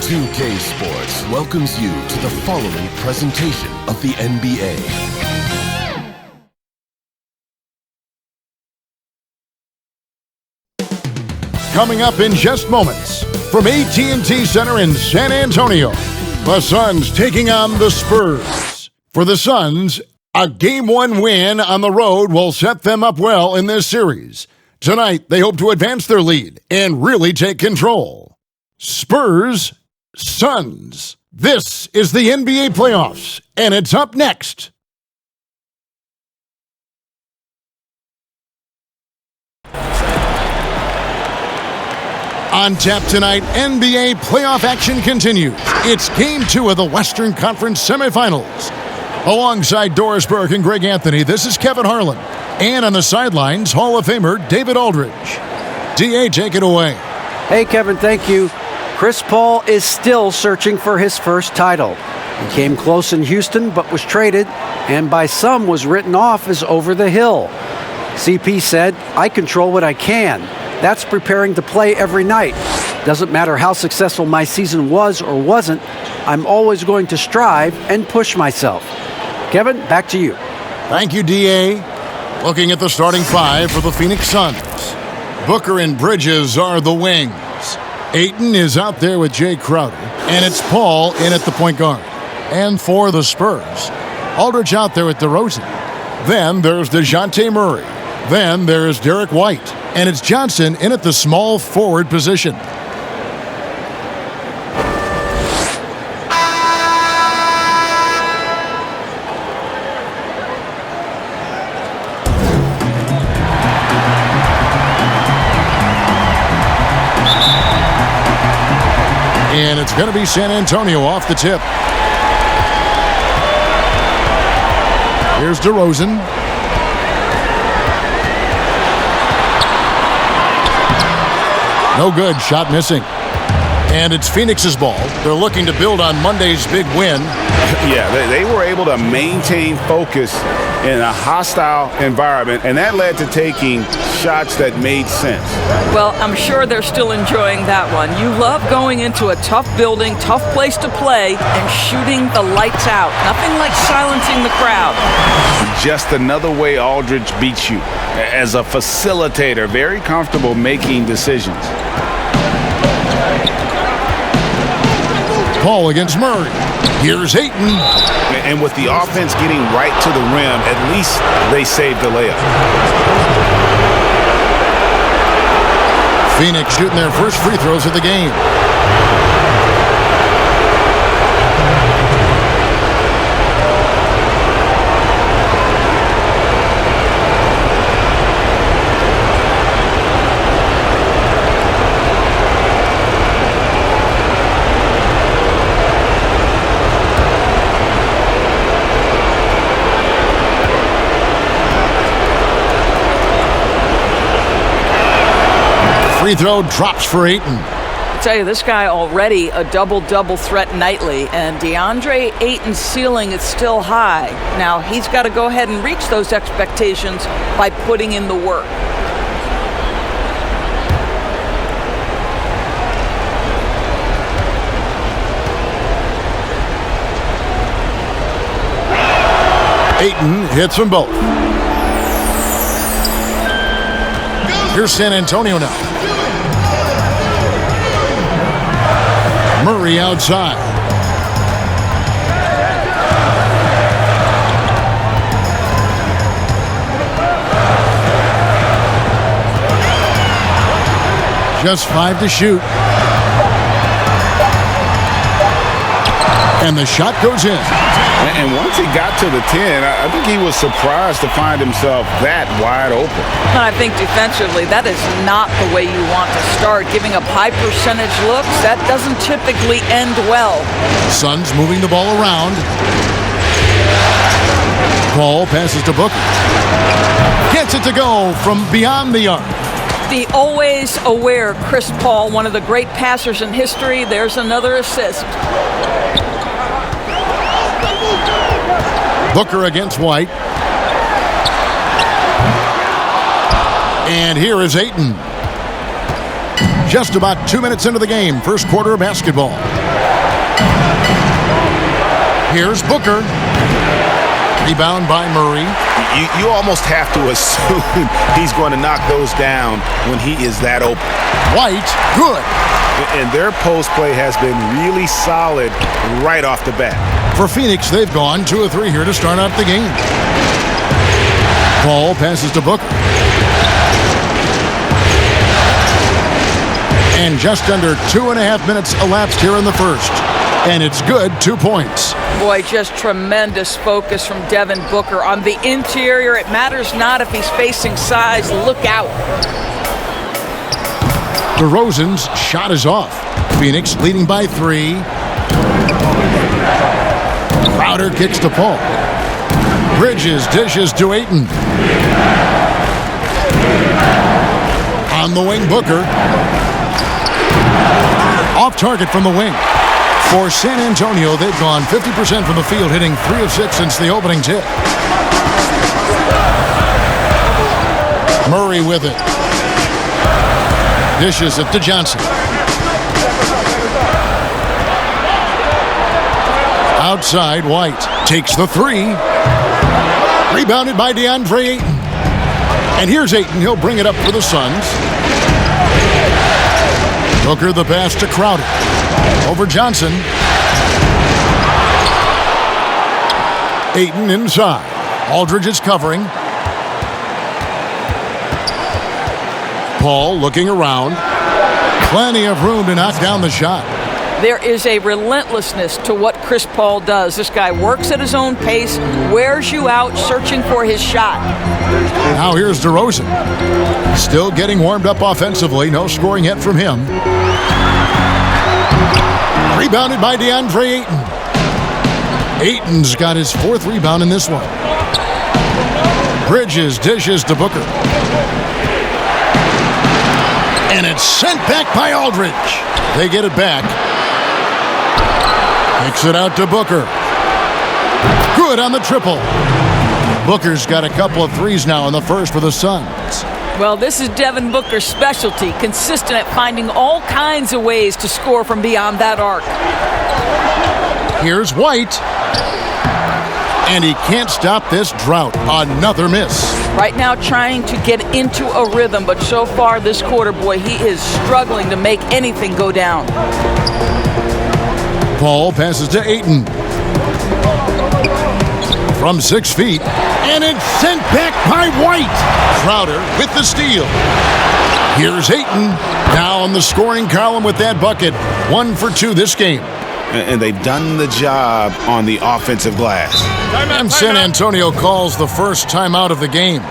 2K Sports welcomes you to the following presentation of the NBA. Coming up in just moments, from AT&T Center in San Antonio, the Suns taking on the Spurs. For the Suns, a Game 1 win on the road will set them up well in this series. Tonight, they hope to advance their lead and really take control. Spurs, Suns. This is the NBA playoffs, and it's up next. On tap tonight, NBA playoff action continues. It's Game 2 of the Western Conference semifinals. Alongside Doris Burke and Greg Anthony, this is Kevin Harlan. And on the sidelines, Hall of Famer David Aldridge. DA, take it away. Hey, Kevin, thank you. Chris Paul is still searching for his first title. He came close in Houston, but was traded, and by some was written off as over the hill. CP said, "I control what I can. That's preparing to play every night. Doesn't matter how successful my season was or wasn't, I'm always going to strive and push myself." Kevin, back to you. Thank you, DA. Looking at the starting five for the Phoenix Suns. Booker and Bridges are the wings. Ayton is out there with Jay Crowder, and it's Paul in at the point guard. And for the Spurs, Aldridge out there with DeRozan. Then there's DeJounte Murray. Then there's Derek White, and it's Johnson in at the small forward position. And it's going to be San Antonio off the tip. Here's DeRozan. No good, shot missing. And it's Phoenix's ball. They're looking to build on Monday's big win. Yeah, they were able to maintain focus in a hostile environment, and that led to taking shots that made sense. Well, I'm sure they're still enjoying that one. You love going into a tough building, tough place to play, and shooting the lights out. Nothing like silencing the crowd. Just another way Aldridge beats you. As a facilitator, very comfortable making decisions. Paul against Murray. Here's Ayton. And with the offense getting right to the rim, at least they saved the layup. Phoenix shooting their first free throws of the game. Free throw drops for Ayton. I tell you, this guy already a double-double threat nightly, and DeAndre Ayton's ceiling is still high. Now, he's got to go ahead and reach those expectations by putting in the work. Ayton hits them both. Here's San Antonio now. Murray outside. Just 5 to shoot. And the shot goes in. And once he got to the 10, I think he was surprised to find himself that wide open. I think defensively, that is not the way you want to start. Giving up high percentage looks, that doesn't typically end well. Suns moving the ball around. Paul passes to Booker. Gets it to go from beyond the arc. The always aware Chris Paul, one of the great passers in history. There's another assist. Booker against White. And here is Ayton. Just about 2 minutes into the game, first quarter of basketball. Here's Booker. Rebound by Murray. You almost have to assume he's going to knock those down when he is that open. White, good. And their post play has been really solid right off the bat. For Phoenix, they've gone 2 of 3 here to start out the game. Paul passes to Booker. And just under 2.5 minutes elapsed here in the first. And it's good, 2 points. Boy, just tremendous focus from Devin Booker. On the interior, it matters not if he's facing size. Look out. DeRozan's shot is off. Phoenix leading by 3. Crowder kicks to Paul. Bridges dishes to Ayton. On the wing, Booker. Off target from the wing. For San Antonio, they've gone 50% from the field, hitting 3 of 6 since the opening tip. Murray with it. Dishes it to Johnson. Outside, White takes the 3. Rebounded by DeAndre Ayton. And here's Ayton. He'll bring it up for the Suns. Booker the pass to Crowder. Over Johnson. Ayton inside. Aldridge is covering. Paul looking around. Plenty of room to knock down the shot. There is a relentlessness to what Chris Paul does. This guy works at his own pace, wears you out, searching for his shot. Now here's DeRozan. Still getting warmed up offensively. No scoring yet from him. Rebounded by DeAndre Ayton. Ayton's got his 4th rebound in this one. Bridges dishes to Booker. And it's sent back by Aldridge. They get it back. Kicks it out to Booker. Good on the triple. Booker's got a couple of threes now in the first for the Suns. Well, this is Devin Booker's specialty, consistent at finding all kinds of ways to score from beyond that arc. Here's White. And he can't stop this drought. Another miss. Right now trying to get into a rhythm, but so far this quarter, boy, he is struggling to make anything go down. Paul passes to Ayton. From 6 feet. And it's sent back by White. Crowder with the steal. Here's Ayton. Now on the scoring column with that bucket. 1 for 2 this game. And they've done the job on the offensive glass. And San Antonio calls the first timeout of the game.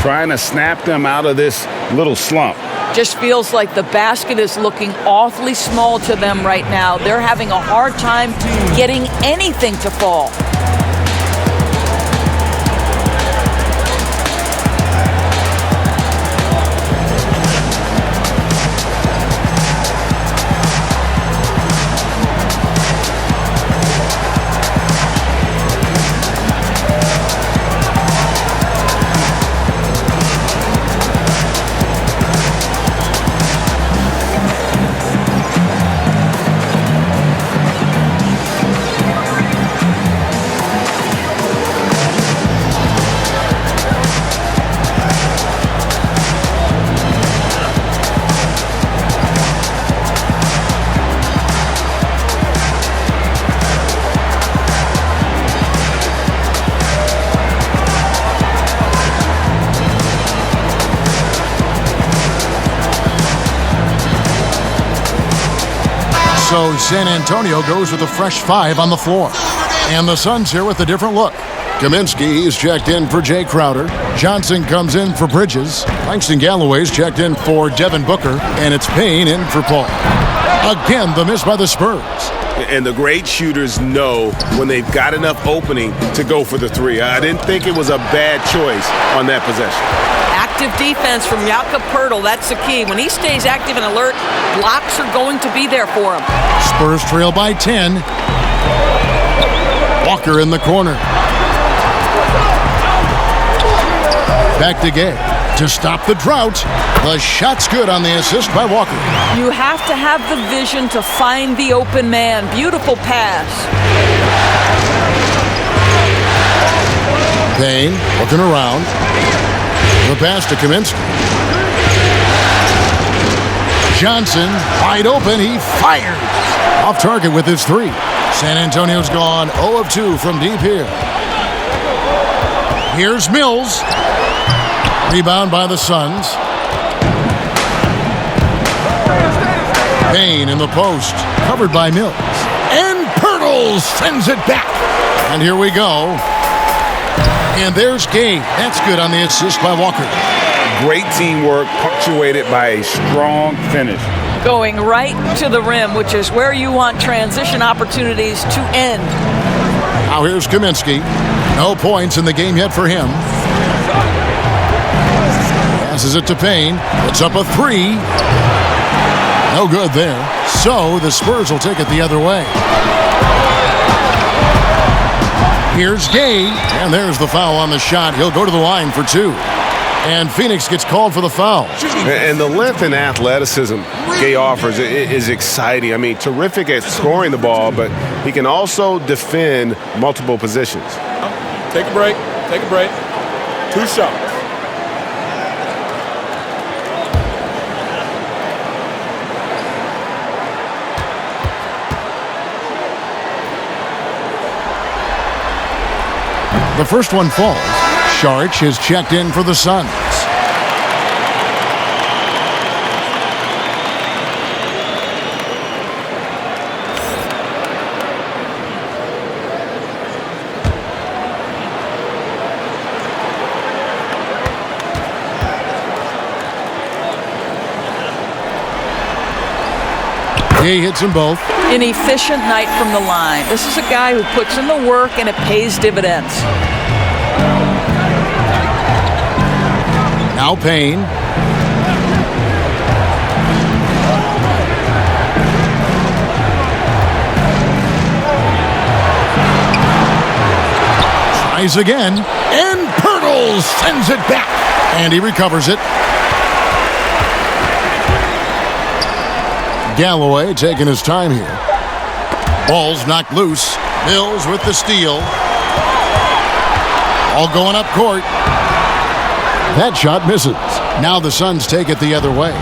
Trying to snap them out of this little slump. Just feels like the basket is looking awfully small to them right now. They're having a hard time getting anything to fall. So San Antonio goes with a fresh 5 on the floor. And the Suns here with a different look. Kaminsky is checked in for Jay Crowder. Johnson comes in for Bridges. Langston Galloway's checked in for Devin Booker. And it's Payne in for Paul. Again, the miss by the Spurs. And the great shooters know when they've got enough opening to go for the 3. I didn't think it was a bad choice on that possession. Active defense from Jakob Poeltl, that's the key. When he stays active and alert, blocks are going to be there for him. Spurs trail by 10. Walker in the corner. Back to Gay. to stop the drought. The shot's good on the assist by Walker. You have to have the vision to find the open man. Beautiful pass. Payne looking around. The pass to Kaminsky. Johnson wide open. He fires. Off target with his three. San Antonio's gone 0 of 2 from deep here. Here's Mills. Rebound by the Suns. Payne in the post. Covered by Mills. And Pirtle sends it back. And here we go. And there's Gay. That's good on the assist by Walker. Great teamwork punctuated by a strong finish. Going right to the rim, which is where you want transition opportunities to end. Now here's Kaminsky. No points in the game yet for him. Passes it to Payne. Puts up a three. No good there. So the Spurs will take it the other way. Here's Gay. And there's the foul on the shot. He'll go to the line for two. And Phoenix gets called for the foul. And the length and athleticism Gay offers is exciting. I mean, terrific at scoring the ball, but he can also defend multiple positions. Take a break. Take a break. 2 shots. The first one falls. Sharch is checked in for the Suns. He hits them both. An efficient night from the line. This is a guy who puts in the work and it pays dividends. Now Payne. Tries again. And Pirtle sends it back. And he recovers it. Galloway taking his time here. Ball's knocked loose. Mills with the steal. All going up court. That shot misses. Now the Suns take it the other way.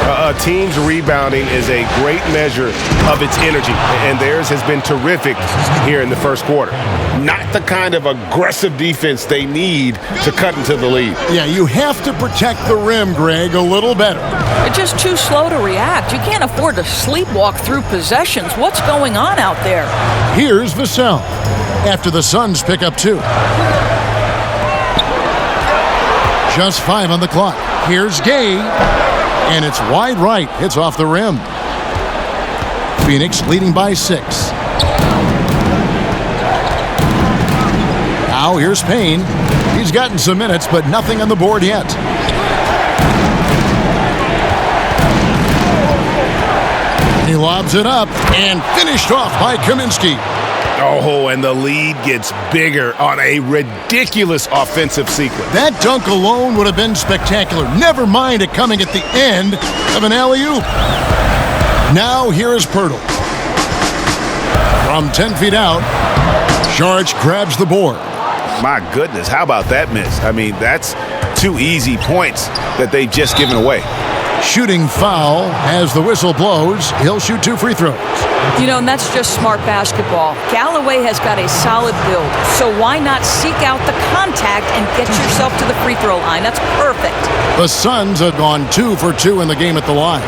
A team's rebounding is a great measure of its energy, and theirs has been terrific here in the first quarter. Not the kind of aggressive defense they need to cut into the lead. Yeah, you have to protect the rim, Greg, a little better. They're just too slow to react. You can't afford to sleepwalk through possessions. What's going on out there? Here's Vassell after the Suns pick up 2. Just 5 on the clock. Here's Gay. And it's wide right. It's off the rim. Phoenix leading by 6. Now here's Payne. He's gotten some minutes, but nothing on the board yet. He lobs it up and finished off by Kaminsky. Oh, and the lead gets bigger on a ridiculous offensive sequence. That dunk alone would have been spectacular. Never mind it coming at the end of an alley-oop. Now here is Pirtle. From 10 feet out, Sharch grabs the board. My goodness, how about that miss? I mean, that's 2 easy points that they've just given away. Shooting foul as the whistle blows. He'll shoot 2 free throws. You know, and that's just smart basketball. Galloway has got a solid build, so why not seek out the contact and get yourself to the free throw line? That's perfect. The Suns have gone 2 for 2 in the game at the line.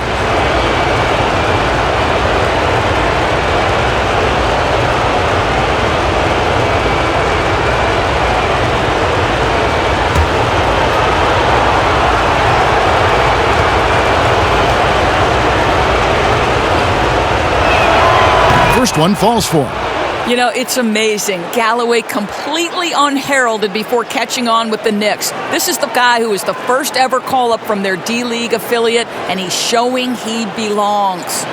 First one falls for him. You know, it's amazing. Galloway completely unheralded before catching on with the Knicks. This is the guy who was the first ever call-up from their D-League affiliate, and he's showing he belongs.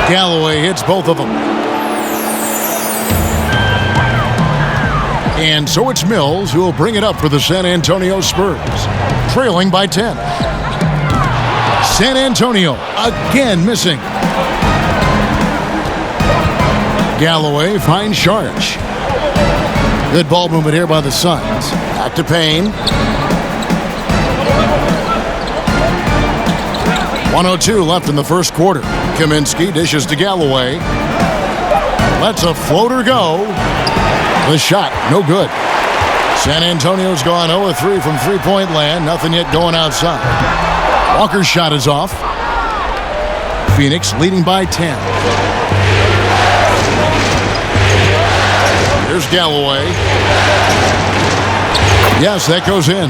Galloway hits both of them. And so it's Mills who will bring it up for the San Antonio Spurs, trailing by 10. San Antonio again missing. Galloway finds Sharch. Good ball movement here by the Suns. Back to Payne. 1:02 left in the first quarter. Kaminsky dishes to Galloway. Lets a floater go. The shot, no good. San Antonio's gone 0-3 from three-point land. Nothing yet going outside. Walker's shot is off. Phoenix leading by 10. Here's Galloway. Yes, that goes in.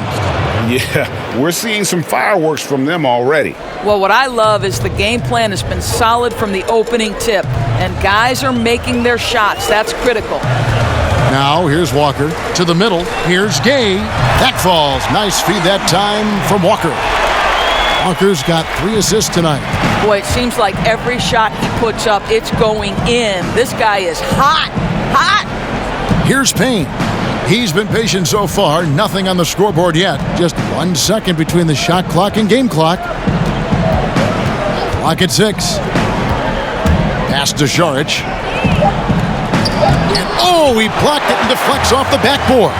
Yeah, we're seeing some fireworks from them already. Well, what I love is the game plan has been solid from the opening tip, and guys are making their shots. That's critical. Now, here's Walker to the middle. Here's Gay. That falls. Nice feed that time from Walker. Walker's got 3 assists tonight. Boy, it seems like every shot he puts up, it's going in. This guy is hot, hot. Here's Payne. He's been patient so far. Nothing on the scoreboard yet. Just 1 second between the shot clock and game clock. Clock at 6. Pass to Sharch. And oh, he blocked it and deflects off the backboard.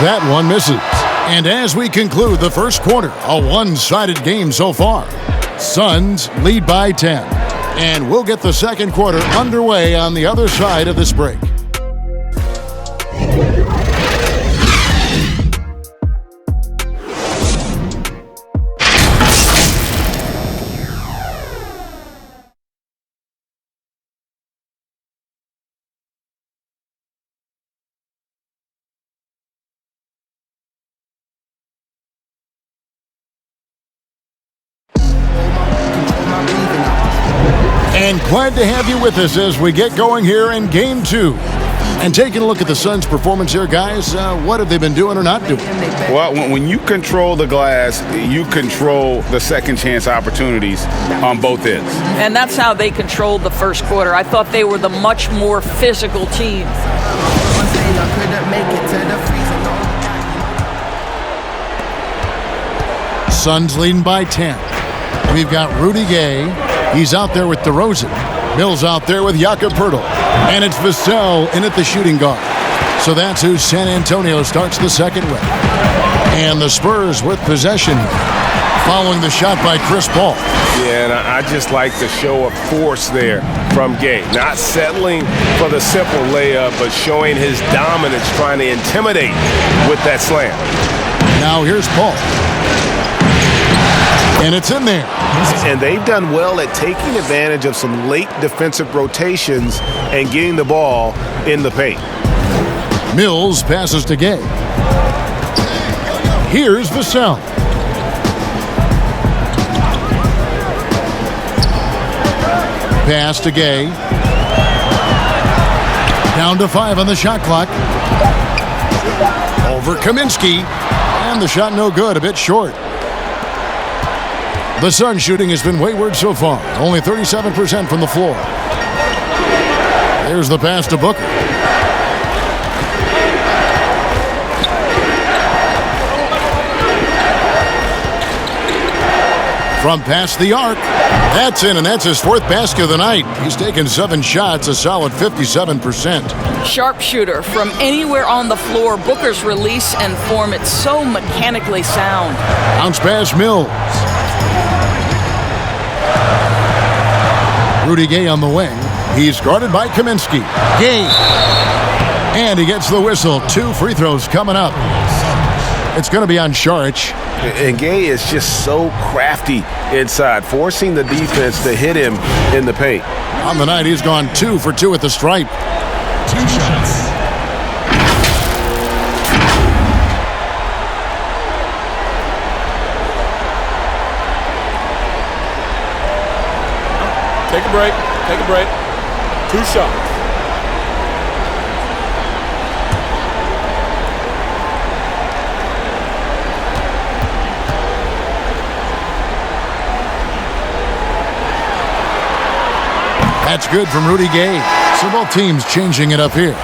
That one misses. And as we conclude the first quarter, a one-sided game so far. Suns lead by 10. And we'll get the second quarter underway on the other side of this break. And glad to have you with us as we get going here in Game 2. And taking a look at the Suns' performance here, guys, what have they been doing or not doing? Well, when you control the glass, you control the second chance opportunities on both ends. And that's how they controlled the first quarter. I thought they were the much more physical team. Suns leading by 10. We've got Rudy Gay. He's out there with DeRozan. Mills out there with Jakob Poeltl. And it's Vassell in at the shooting guard. So that's who San Antonio starts the second with. And the Spurs with possession following the shot by Chris Paul. Yeah, and I just like the show of force there from Gay. Not settling for the simple layup, but showing his dominance, trying to intimidate with that slam. Now here's Paul. And it's in there. And they've done well at taking advantage of some late defensive rotations and getting the ball in the paint. Mills passes to Gay. Here's Vassell. Pass to Gay. Down to 5 on the shot clock. Over Kaminsky. And the shot no good, a bit short. The Suns shooting has been wayward so far. Only 37% from the floor. Here's the pass to Booker. From past the arc. That's in, and that's his 4th basket of the night. He's taken 7 shots, a solid 57%. Sharpshooter from anywhere on the floor. Booker's release and form, it's so mechanically sound. Bounce pass Mills. Rudy Gay on the wing. He's guarded by Kaminsky. Gay. And he gets the whistle. 2 free throws coming up. It's going to be on Sharch. And Gay is just so crafty inside, forcing the defense to hit him in the paint. On the night, he's gone 2 for 2 at the stripe. 2 shots. Take a break. Take a break. 2 shots. That's good from Rudy Gay. So both teams changing it up here.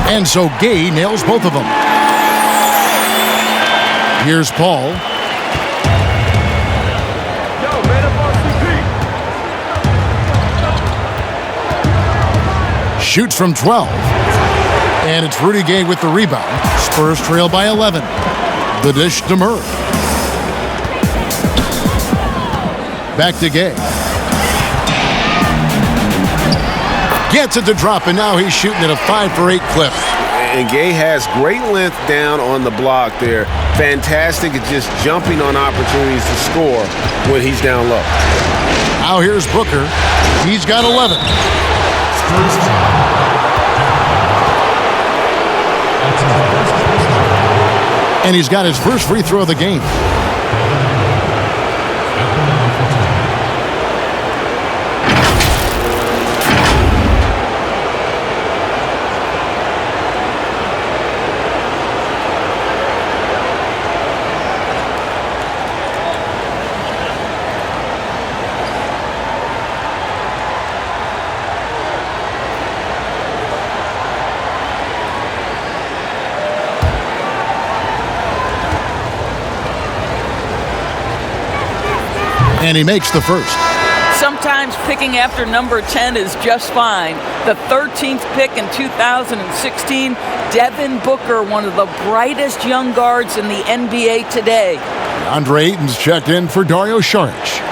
And so Gay nails both of them. Here's Paul. Shoots from 12. And it's Rudy Gay with the rebound. Spurs trail by 11. The dish to Murray. Back to Gay. Gets it to drop, and now he's shooting at a 5-for-8 clip. And Gay has great length down on the block there. Fantastic at just jumping on opportunities to score when he's down low. Now here's Booker. He's got 11. And he's got his first free throw of the game. And he makes the first. Sometimes picking after number 10 is just fine. The 13th pick in 2016, Devin Booker, one of the brightest young guards in the NBA today. Andre Ayton's checked in for Dario Saric.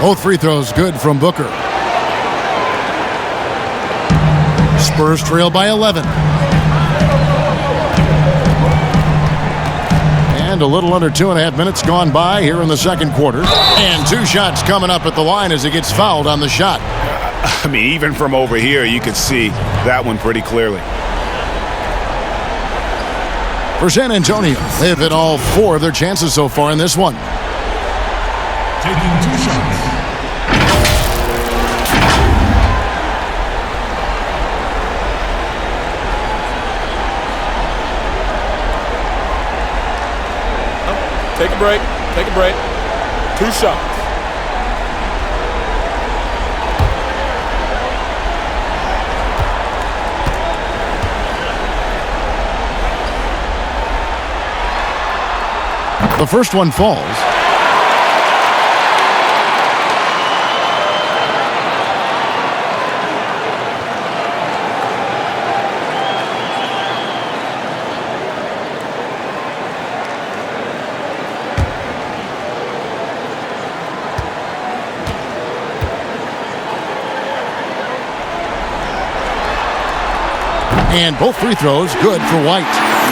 Both free throws good from Booker. Spurs trail by 11. And a little under 2.5 minutes gone by here in the second quarter. And two shots coming up at the line as he gets fouled on the shot. I mean, even from over here, you could see that one pretty clearly. For San Antonio, they've hit all 4 of their chances so far in this one. Taking 2 shots. Take a break. Take a break. 2 shots. The first one falls. And both free throws good for White.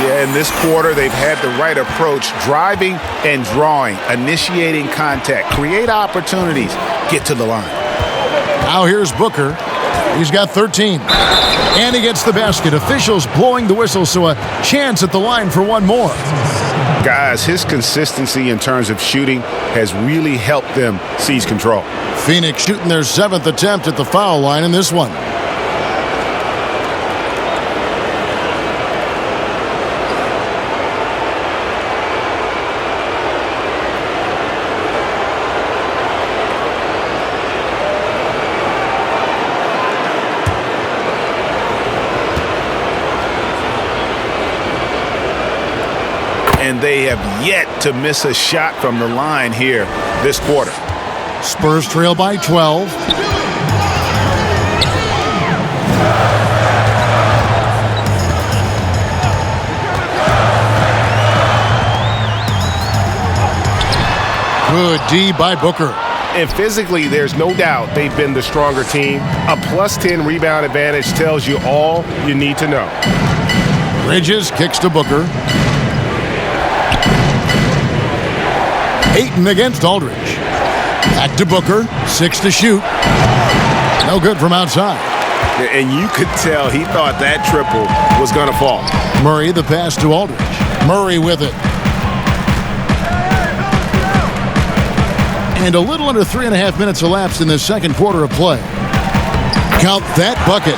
Yeah, in this quarter, they've had the right approach, driving and drawing, initiating contact, create opportunities, get to the line. Now here's Booker. He's got 13. And he gets the basket. Officials blowing the whistle, so a chance at the line for one more. Guys, his consistency in terms of shooting has really helped them seize control. Phoenix shooting their 7th attempt at the foul line in this one. And they have yet to miss a shot from the line here this quarter. Spurs trail by 12. Good D by Booker. And physically, there's no doubt they've been the stronger team. A +10 rebound advantage tells you all you need to know. Bridges kicks to Booker. Ayton against Aldridge. Back to Booker. 6 to shoot. No good from outside. And you could tell he thought that triple was going to fall. Murray, the pass to Aldridge. Murray with it. And a little under 3.5 minutes elapsed in the second quarter of play. Count that bucket.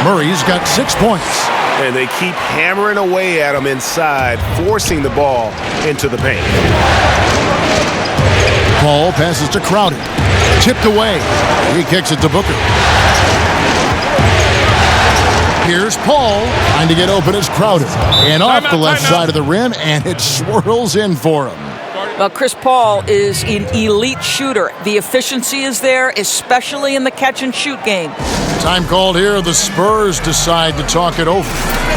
Murray's got 6 points. And they keep hammering away at him inside, forcing the ball into the paint. Paul passes to Crowder. Tipped away. He kicks it to Booker. Here's Paul, trying to get open as Crowder. And off the left side of the rim, and it swirls in for him. Well, Chris Paul is an elite shooter. The efficiency is there, especially in the catch-and-shoot game. Time called here. The Spurs decide to talk it over.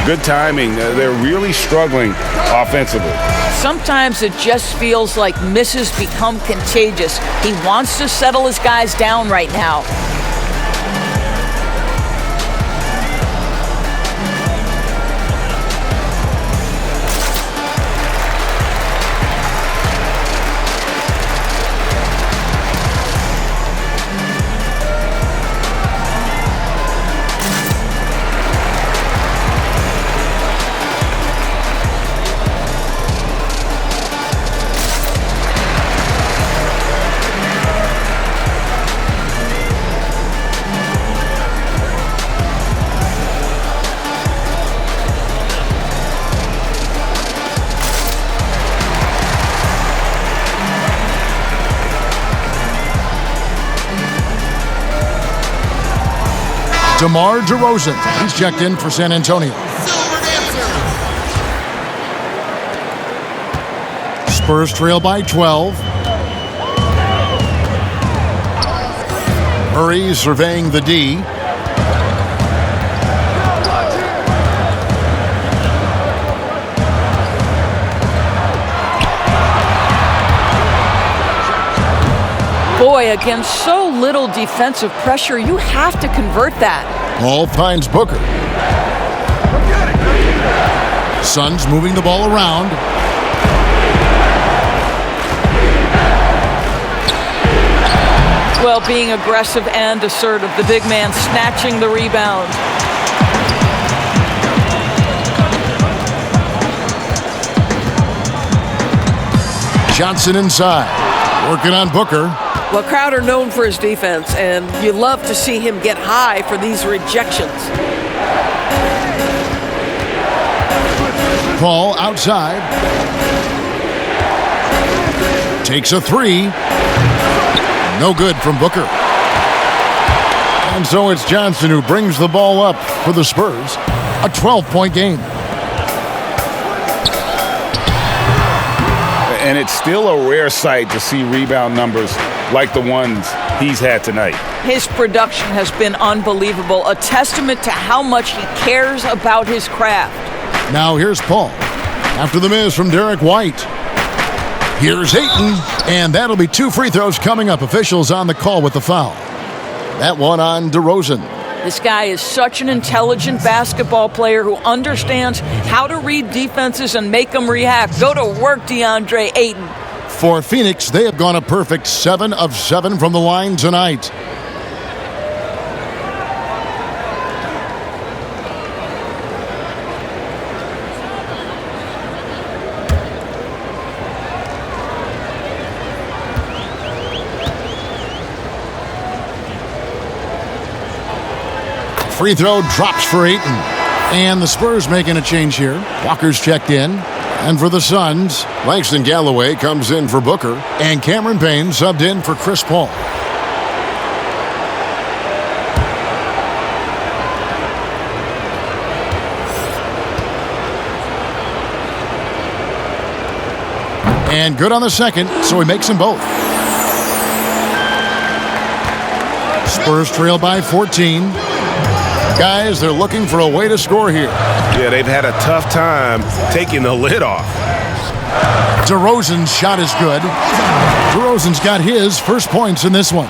Good timing. They're really struggling offensively. Sometimes it just feels like misses become contagious. He wants to settle his guys down right now. DeMar DeRozan. He's checked in for San Antonio. Spurs trail by 12. Murray surveying the D. Boy, against so little defensive pressure, you have to convert that. Paul finds Booker. Suns moving the ball around. Well, being aggressive and assertive, the big man snatching the rebound. Johnson inside, working on Booker. Well, Crowder known for his defense, and you love to see him get high for these rejections. Paul outside. Takes a three. No good from Booker. And so it's Johnson who brings the ball up for the Spurs. A 12-point game. And it's still a rare sight to see rebound numbers like the ones he's had tonight. His production has been unbelievable, a testament to how much he cares about his craft. Now here's Paul. After the miss from Derek White. Here's Ayton, and that'll be 2 free throws coming up. Officials on the call with the foul. That one on DeRozan. This guy is such an intelligent basketball player who understands how to read defenses and make them react. Go to work, DeAndre Ayton. For Phoenix, they have gone a perfect 7 of 7 from the line tonight. Free throw drops for Ayton. And the Spurs making a change here. Walker's checked in. And for the Suns, Langston Galloway comes in for Booker. And Cameron Payne subbed in for Chris Paul. And good on the second, so he makes them both. Spurs trail by 14. Guys, they're looking for a way to score here. Yeah, they've had a tough time taking the lid off. DeRozan's shot is good. DeRozan's got his first points in this one.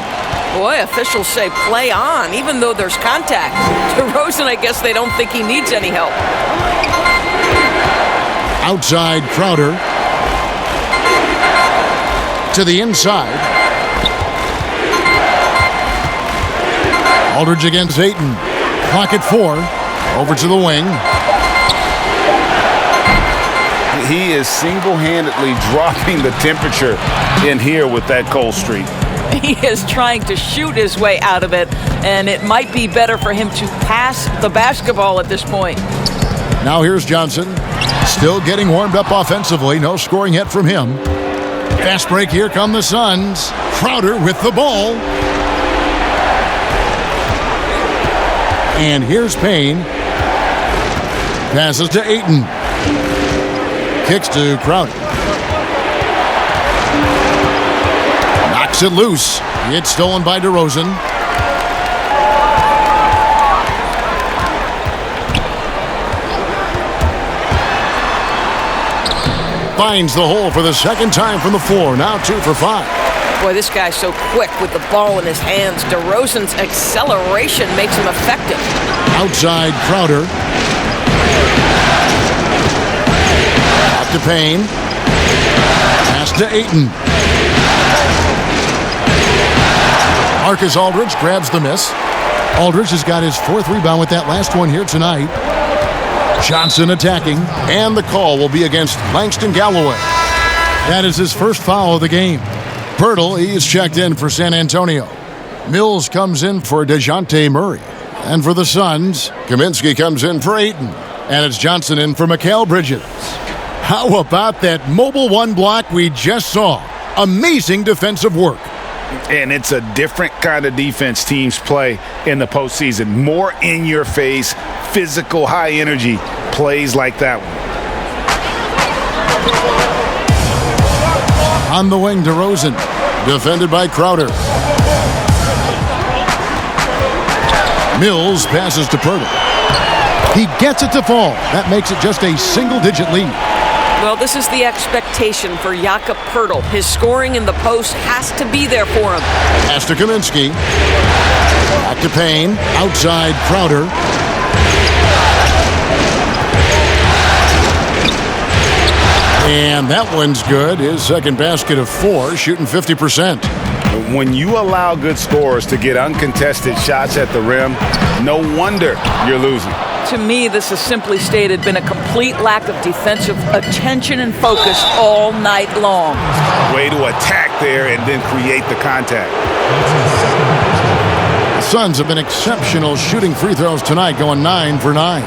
Boy, officials say play on, even though there's contact. DeRozan, I guess they don't think he needs any help. Outside Crowder. To the inside. Aldridge against Ayton. Clock at 4. Over to the wing. He is single-handedly dropping the temperature in here with that cold streak. He is trying to shoot his way out of it, and it might be better for him to pass the basketball at this point. Now here's Johnson. Still getting warmed up offensively. No scoring yet from him. Fast break. Here come the Suns. Crowder with the ball. And here's Payne. Passes to Ayton. Kicks to Crowder. Knocks it loose. It's stolen by DeRozan. Finds the hole for the second time from the floor. Now 2 for 5. Boy, this guy's so quick with the ball in his hands. DeRozan's acceleration makes him effective. Outside Crowder. Out to Payne. Pass to Ayton. Marcus Aldridge grabs the miss. Aldridge has got his 4th rebound with that last one here tonight. Johnson attacking, and the call will be against Langston Galloway. That is his first foul of the game. Pirtle, he is checked in for San Antonio. Mills comes in for DeJounte Murray. And for the Suns, Kaminsky comes in for Ayton. And it's Johnson in for Mikal Bridges. How about that mobile 1 block we just saw? Amazing defensive work. And it's a different kind of defense teams play in the postseason. More in your face, physical, high energy plays like that one. On the wing, DeRozan. Defended by Crowder. Mills passes to Pirtle. He gets it to fall. That makes it just a single-digit lead. Well, this is the expectation for Jakob Pirtle. His scoring in the post has to be there for him. Pass to Kaminsky. Back to Payne. Outside Crowder. And that one's good. His second basket of 4, shooting 50%. When you allow good scorers to get uncontested shots at the rim, no wonder you're losing. To me, this has simply stated been a complete lack of defensive attention and focus all night long. Way to attack there and then create the contact. The Suns have been exceptional shooting free throws tonight, going 9 for 9.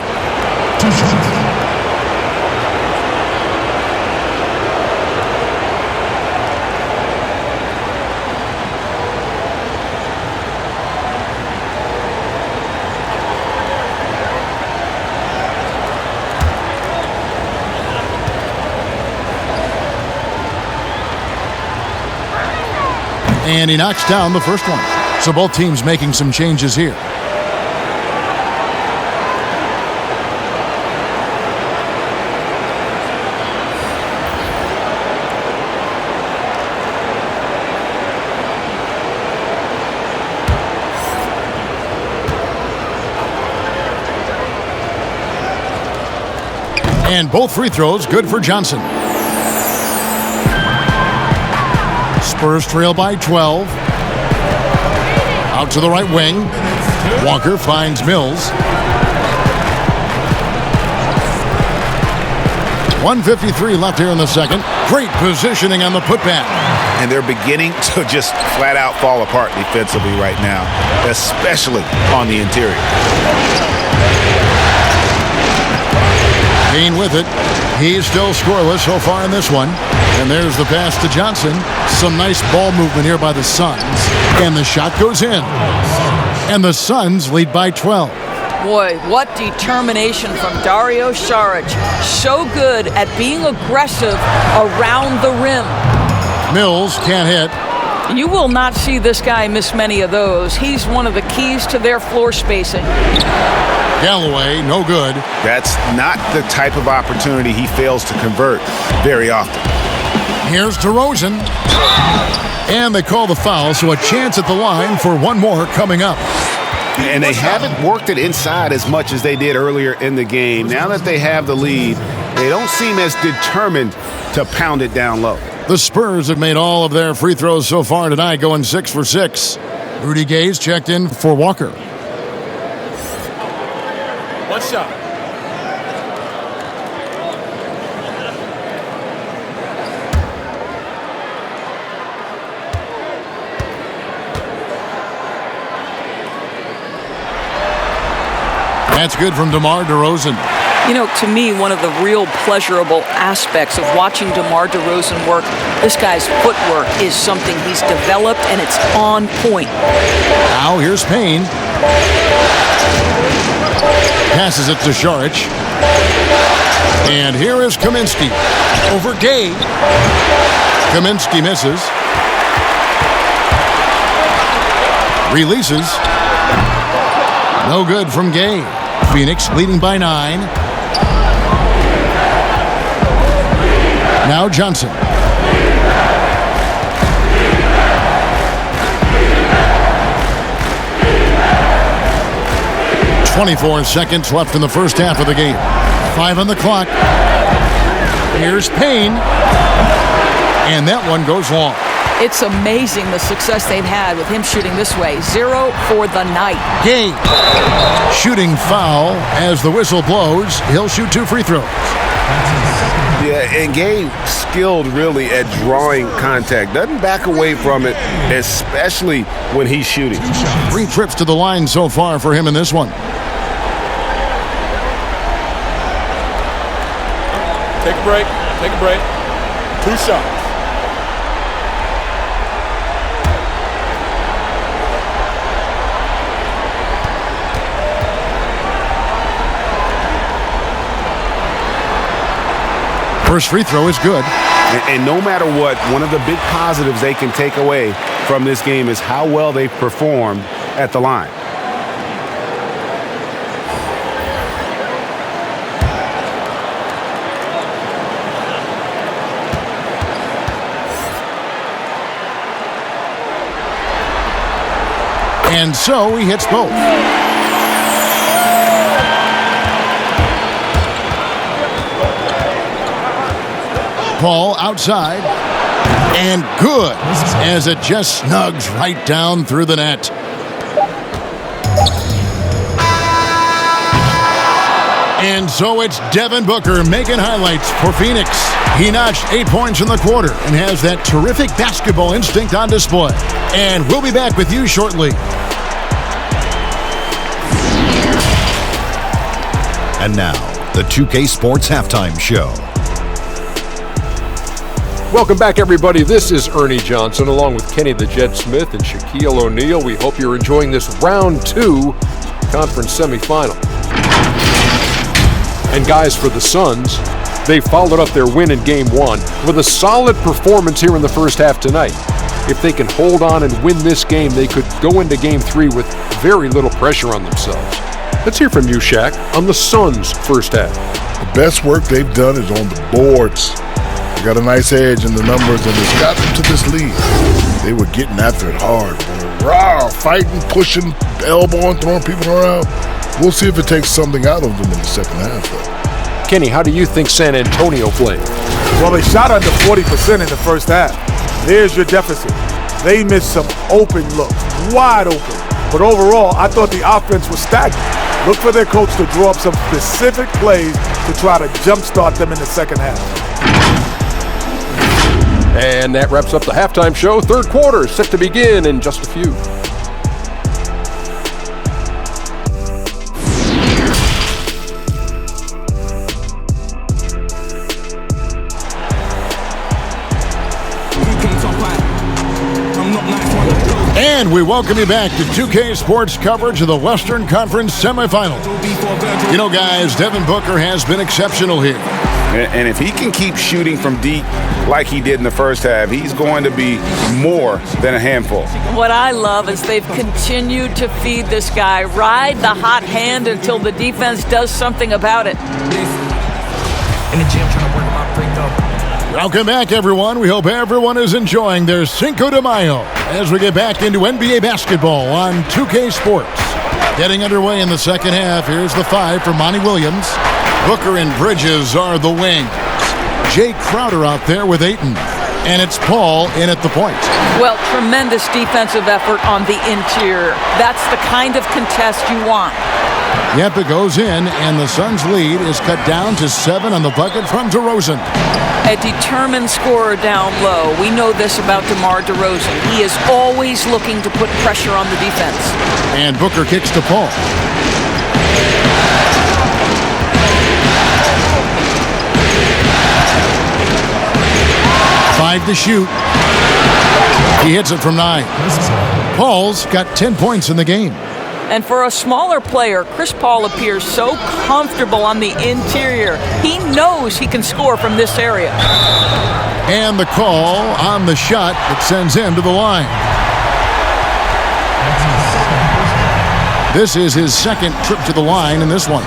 And he knocks down the first one. So both teams making some changes here. And both free throws good for Johnson. Spurs trail by 12. Out to the right wing. Walker finds Mills. 1:53 left here in the second. Great positioning on the putback. And they're beginning to just flat out fall apart defensively right now, especially on the interior. Payne with it. He's still scoreless so far in this one. And there's the pass to Johnson. Some nice ball movement here by the Suns. And the shot goes in. And the Suns lead by 12. Boy, what determination from Dario Saric. So good at being aggressive around the rim. Mills can't hit. You will not see this guy miss many of those. He's one of the keys to their floor spacing. Galloway, no good. That's not the type of opportunity he fails to convert very often. Here's DeRozan. And they call the foul, so a chance at the line for one more coming up. And they haven't worked it inside as much as they did earlier in the game. Now that they have the lead, they don't seem as determined to pound it down low. The Spurs have made all of their free throws so far tonight, going 6 for 6. Rudy Gay's checked in for Walker. shot. That's good from DeMar DeRozan. You know, to me, one of the real pleasurable aspects of watching DeMar DeRozan work, this guy's footwork is something he's developed, and it's on point. Now here's Payne. Passes it to Šarić. And here is Kaminsky. Over Gay. Kaminsky misses. Releases. No good from Gay. Phoenix leading by 9. Now Johnson. "24 seconds left in the first half of the game. 5 on the clock. Here's Payne. And that one goes long. It's amazing the success they've had with him shooting this way. 0 for the night. Gay. Shooting foul as the whistle blows. He'll shoot 2 free throws. Yeah, and Gabe skilled really at drawing contact. Doesn't back away from it, especially when he's shooting. 3 trips to the line so far for him in this one. Take a break. Take a break. 2 shots. First free throw is good. And no matter what, one of the big positives they can take away from this game is how well they performed at the line. And so he hits both. Paul outside, and good, as it just snugs right down through the net. And so it's Devin Booker making highlights for Phoenix. He notched 8 points in the quarter and has that terrific basketball instinct on display. And we'll be back with you shortly. And now, the 2K Sports Halftime Show. Welcome back, everybody. This is Ernie Johnson, along with Kenny the Jet Smith and Shaquille O'Neal. We hope you're enjoying this round 2 conference semifinal. And guys, for the Suns, they followed up their win in Game 1 with a solid performance here in the first half tonight. If they can hold on and win this game, they could go into Game 3 with very little pressure on themselves. Let's hear from you, Shaq, on the Suns' first half. The best work they've done is on the boards. They got a nice edge in the numbers, and it's got them to this lead. They were getting after it hard. Raw, fighting, pushing, elbowing, throwing people around. We'll see if it takes something out of them in the second half, though. Kenny, how do you think San Antonio played? Well, they shot under 40% in the first half. There's your deficit. They missed some open looks, wide open. But overall, I thought the offense was stagnant. Look for their coach to draw up some specific plays to try to jumpstart them in the second half. And that wraps up the halftime show. Third quarter is set to begin in just a few. And we welcome you back to 2K Sports coverage of the Western Conference semifinal. You know, guys, Devin Booker has been exceptional here. And if he can keep shooting from deep like he did in the first half, he's going to be more than a handful. What I love is they've continued to feed this guy, ride the hot hand until the defense does something about it. In the gym trying to work my break up. Welcome back, everyone. We hope everyone is enjoying their Cinco de Mayo as we get back into NBA basketball on 2K Sports. Getting underway in the second half, here's the 5 for Monty Williams. Booker and Bridges are the wings. Jay Crowder out there with Ayton. And it's Paul in at the point. Well, tremendous defensive effort on the interior. That's the kind of contest you want. Yep, it goes in, and the Suns' lead is cut down to 7 on the bucket from DeRozan. A determined scorer down low. We know this about DeMar DeRozan. He is always looking to put pressure on the defense. And Booker kicks to Paul. Five to shoot. He hits it from 9. Paul's got 10 points in the game. And for a smaller player, Chris Paul appears so comfortable on the interior. He knows he can score from this area. And the call on the shot that sends him to the line. This is his second trip to the line in this one.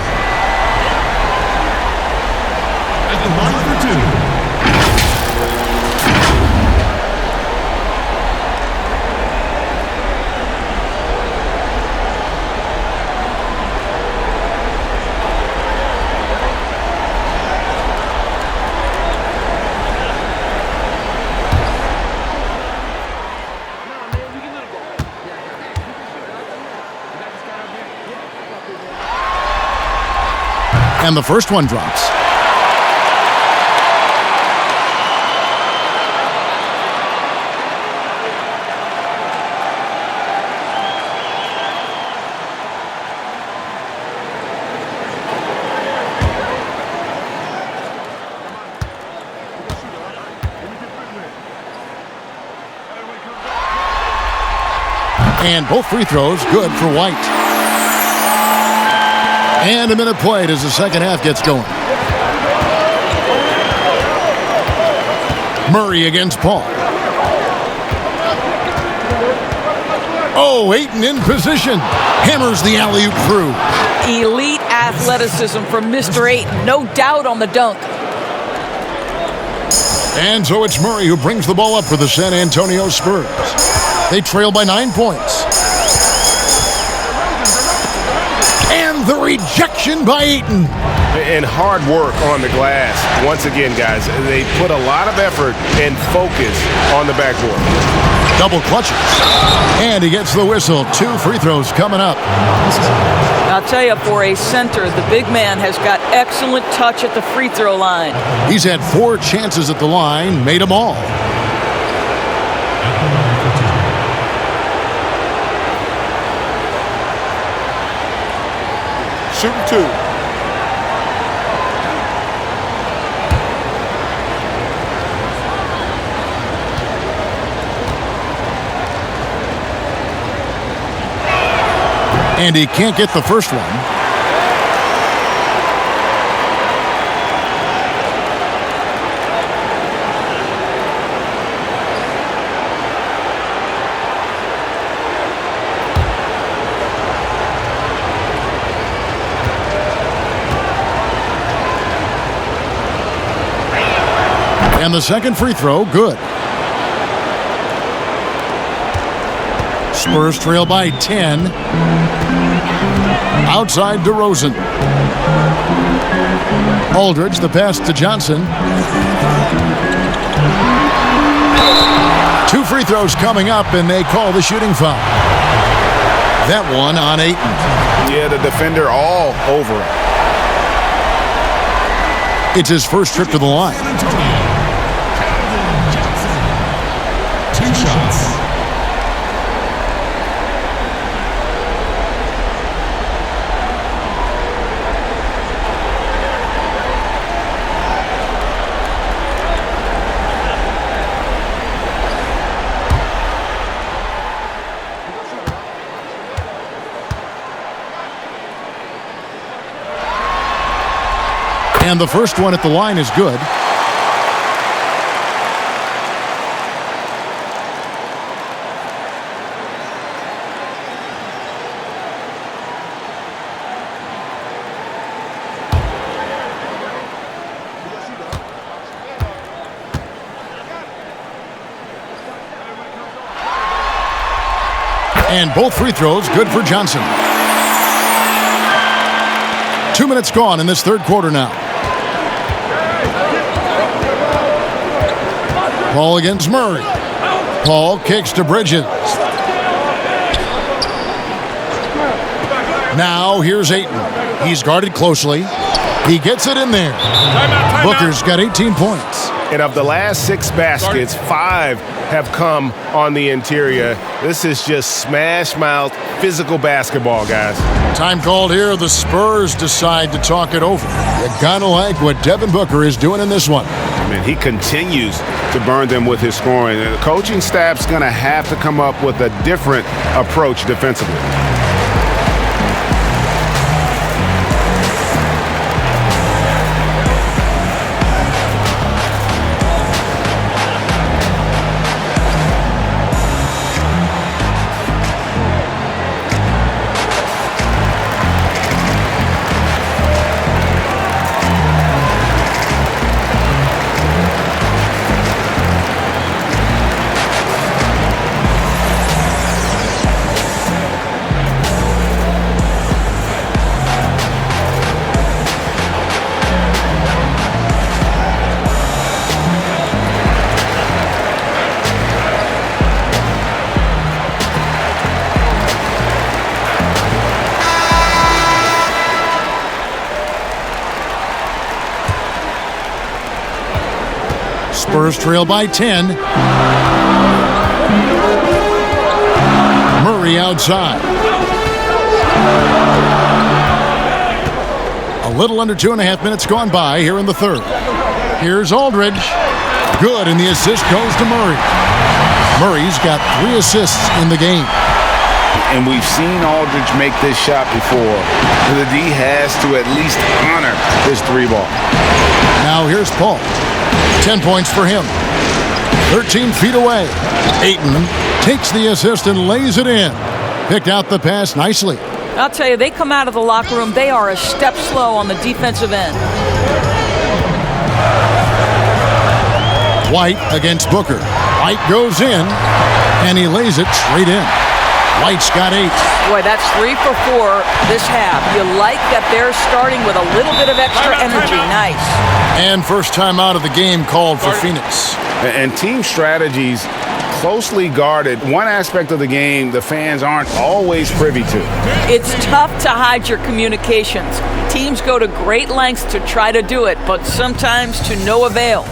At the line for 2. And the first one drops. And both free throws good for White. And a minute played as the second half gets going. Murray against Paul. Oh, Ayton in position. Hammers the alley-oop through. Elite athleticism from Mr. Ayton. No doubt on the dunk. And so it's Murray who brings the ball up for the San Antonio Spurs. They trail by 9 points. And the rejection by Ayton. And hard work on the glass. Once again, guys, they put a lot of effort and focus on the backboard. Double clutches. And he gets the whistle. 2 free throws coming up. I'll tell you, for a center, the big man has got excellent touch at the free throw line. He's had 4 chances at the line, made them all. Shooting 2. And he can't get the first one. And the second free throw, good. Spurs trail by 10. Outside DeRozan. Aldridge, the pass to Johnson. 2 free throws coming up, and they call the shooting foul. That one on Ayton. Yeah, the defender all over him. It's his first trip to the line. 2 shots. And the first one at the line is good. And both free throws good for Johnson. 2 minutes gone in this third quarter now. Paul against Murray. Paul kicks to Bridges. Now here's Ayton. He's guarded closely. He gets it in there. Booker's got 18 points. And of the last 6 baskets, 5 have come on the interior. This is just smash-mouth, physical basketball, guys. Time called here. The Spurs decide to talk it over. You gotta like what Devin Booker is doing in this one. I mean, he continues to burn them with his scoring. The coaching staff's going to have to come up with a different approach defensively. Spurs trail by 10. Murray outside. A little under 2.5 minutes gone by here in the third. Here's Aldridge. Good, and the assist goes to Murray. Murray's got 3 assists in the game. And we've seen Aldridge make this shot before. The D has to at least honor his 3-ball. Now here's Paul. 10 points for him. 13 feet away. Ayton takes the assist and lays it in. Picked out the pass nicely. I'll tell you, they come out of the locker room, they are a step slow on the defensive end. White against Booker. White goes in, and he lays it straight in. White's got 8. Boy, that's 3 for 4 this half. You like that they're starting with a little bit of extra energy. Nice. And first time out of the game called for Phoenix. And team strategies closely guarded. One aspect of the game the fans aren't always privy to. It's tough to hide your communications. Teams go to great lengths to try to do it, but sometimes to no avail.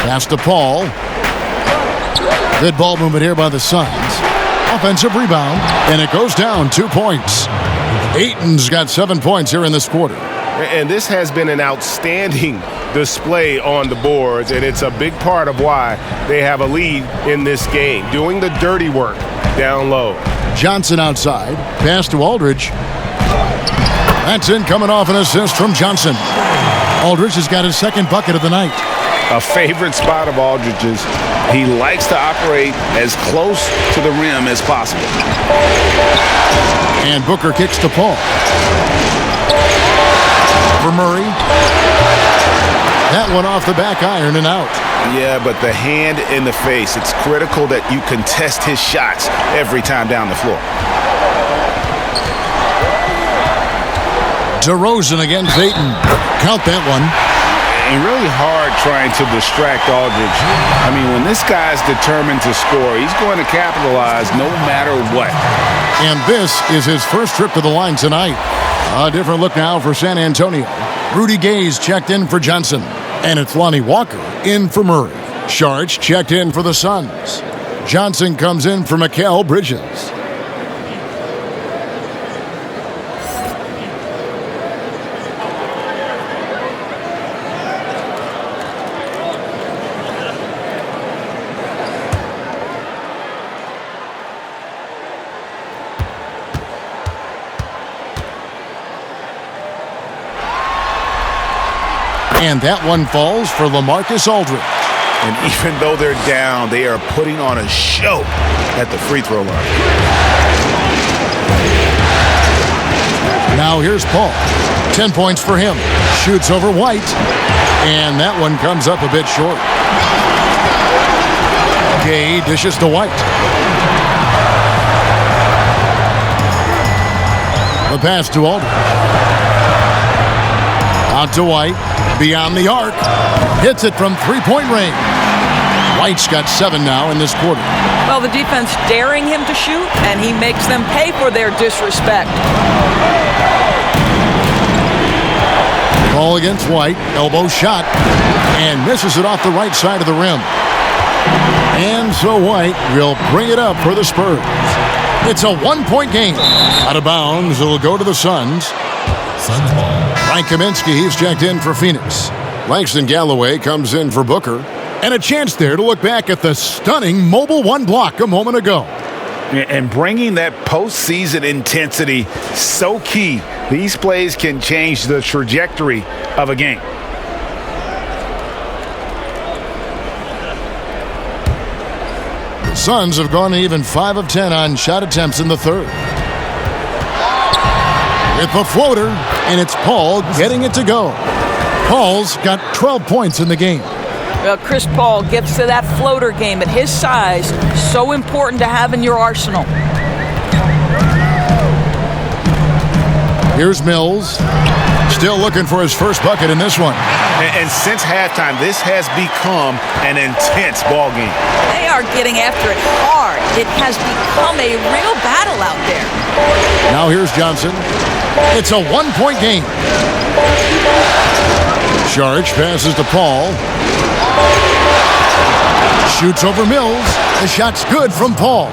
Pass to Paul. Good ball movement here by the Suns. Offensive rebound, and it goes down 2 points. Ayton's got 7 points here in this quarter. And this has been an outstanding display on the boards, and it's a big part of why they have a lead in this game, doing the dirty work down low. Johnson outside. Pass to Aldridge. That's in, coming off an assist from Johnson. Aldridge has got his second bucket of the night. A favorite spot of Aldridge's. He likes to operate as close to the rim as possible. And Booker kicks to Paul. For Murray. That one off the back iron and out. Yeah, but the hand in the face. It's critical that you contest his shots every time down the floor. DeRozan against Ayton. Count that one. And really hard trying to distract Aldridge. I mean, when this guy's determined to score, he's going to capitalize no matter what. And this is his first trip to the line tonight. A different look now for San Antonio. Rudy Gay's checked in for Johnson. And it's Lonnie Walker in for Murray. Sharch checked in for the Suns. Johnson comes in for Mikal Bridges. And that one falls for LaMarcus Aldridge. And even though they're down, they are putting on a show at the free throw line. Now here's Paul. 10 points for him. Shoots over White. And that one comes up a bit short. Gay dishes to White. The pass to Aldridge. Out to White. Beyond the arc. Hits it from three-point range. White's got 7 now in this quarter. Well, the defense daring him to shoot, and he makes them pay for their disrespect. Ball against White. Elbow shot. And misses it off the right side of the rim. And so White will bring it up for the Spurs. It's a 1-point game. Out of bounds, it'll go to the Suns. Suns ball. Frank Kaminsky, he's checked in for Phoenix. Langston Galloway comes in for Booker. And a chance there to look back at the stunning Mobile One block a moment ago. And bringing that postseason intensity, so key. These plays can change the trajectory of a game. The Suns have gone even 5 of 10 on shot attempts in the third. With the floater, and it's Paul getting it to go. Paul's got 12 points in the game. Well, Chris Paul gets to that floater game at his size. So important to have in your arsenal. Here's Mills. Still looking for his first bucket in this one. And since halftime, this has become an intense ball game. They are getting after it hard. It has become a real battle out there. Now here's Johnson. It's a 1-point game. Sharge passes to Paul. Shoots over Mills. The shot's good from Paul.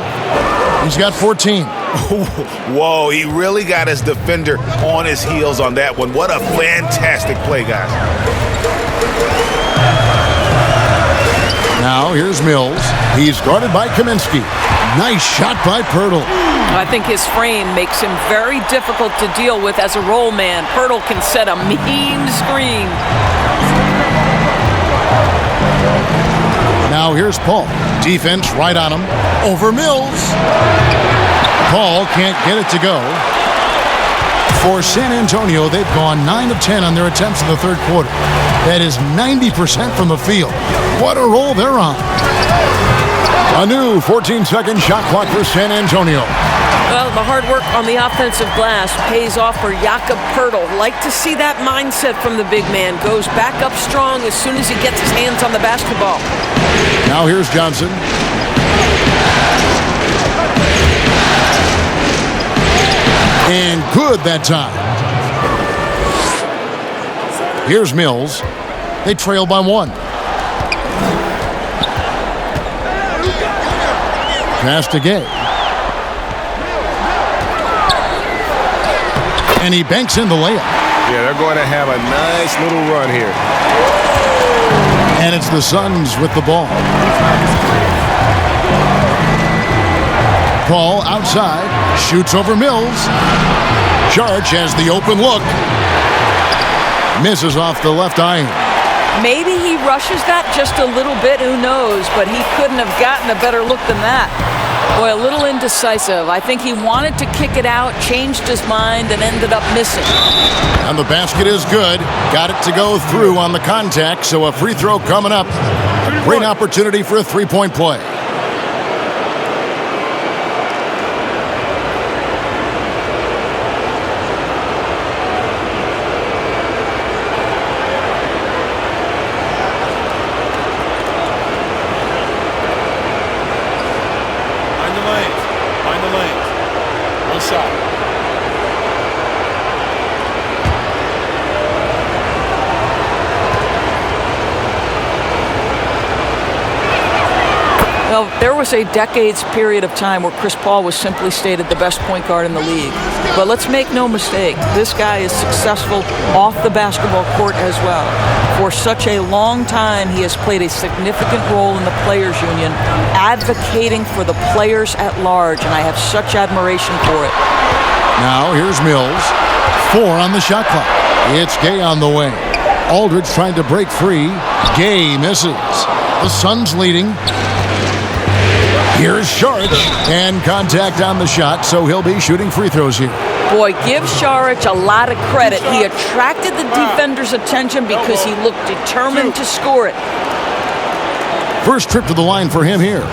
He's got 14. Whoa, he really got his defender on his heels on that one. What a fantastic play, guys. Now here's Mills. He's guarded by Kaminsky. Nice shot by Pirtle. I think his frame makes him very difficult to deal with as a roll man. Pirtle can set a mean screen. Now here's Paul. Defense right on him. Over Mills. Paul can't get it to go. For San Antonio, they've gone 9 of 10 on their attempts in the third quarter. That is 90% from the field. What a roll they're on. A new 14-second shot clock for San Antonio. Well, the hard work on the offensive glass pays off for Jakob Pirtle. Like to see that mindset from the big man. Goes back up strong as soon as he gets his hands on the basketball. Now here's Johnson. And good that time. Here's Mills. They trail by 1. Pass to Gay. And he banks in the layup. Yeah, they're going to have a nice little run here. And it's the Suns with the ball. Paul outside. Shoots over Mills. Sharge has the open look. Misses off the left iron. Maybe he rushes that just a little bit, who knows, but he couldn't have gotten a better look than that. Boy, a little indecisive. I think he wanted to kick it out, changed his mind, and ended up missing. And the basket is good. Got it to go through on the contact, so a free throw coming up. Great opportunity for a three-point play. Well, there was a decades period of time where Chris Paul was simply stated the best point guard in the league. But let's make no mistake, this guy is successful off the basketball court as well. For such a long time, he has played a significant role in the Players Union, advocating for the players at large, and I have such admiration for it. Now here's Mills. 4 on the shot clock. It's Gay on the way. Aldridge trying to break free. Gay misses. The Suns leading. Here's Saric, and contact on the shot, so he'll be shooting free throws here. Boy, give Saric a lot of credit. He attracted the defender's attention because he looked determined to score it. First trip to the line for him here.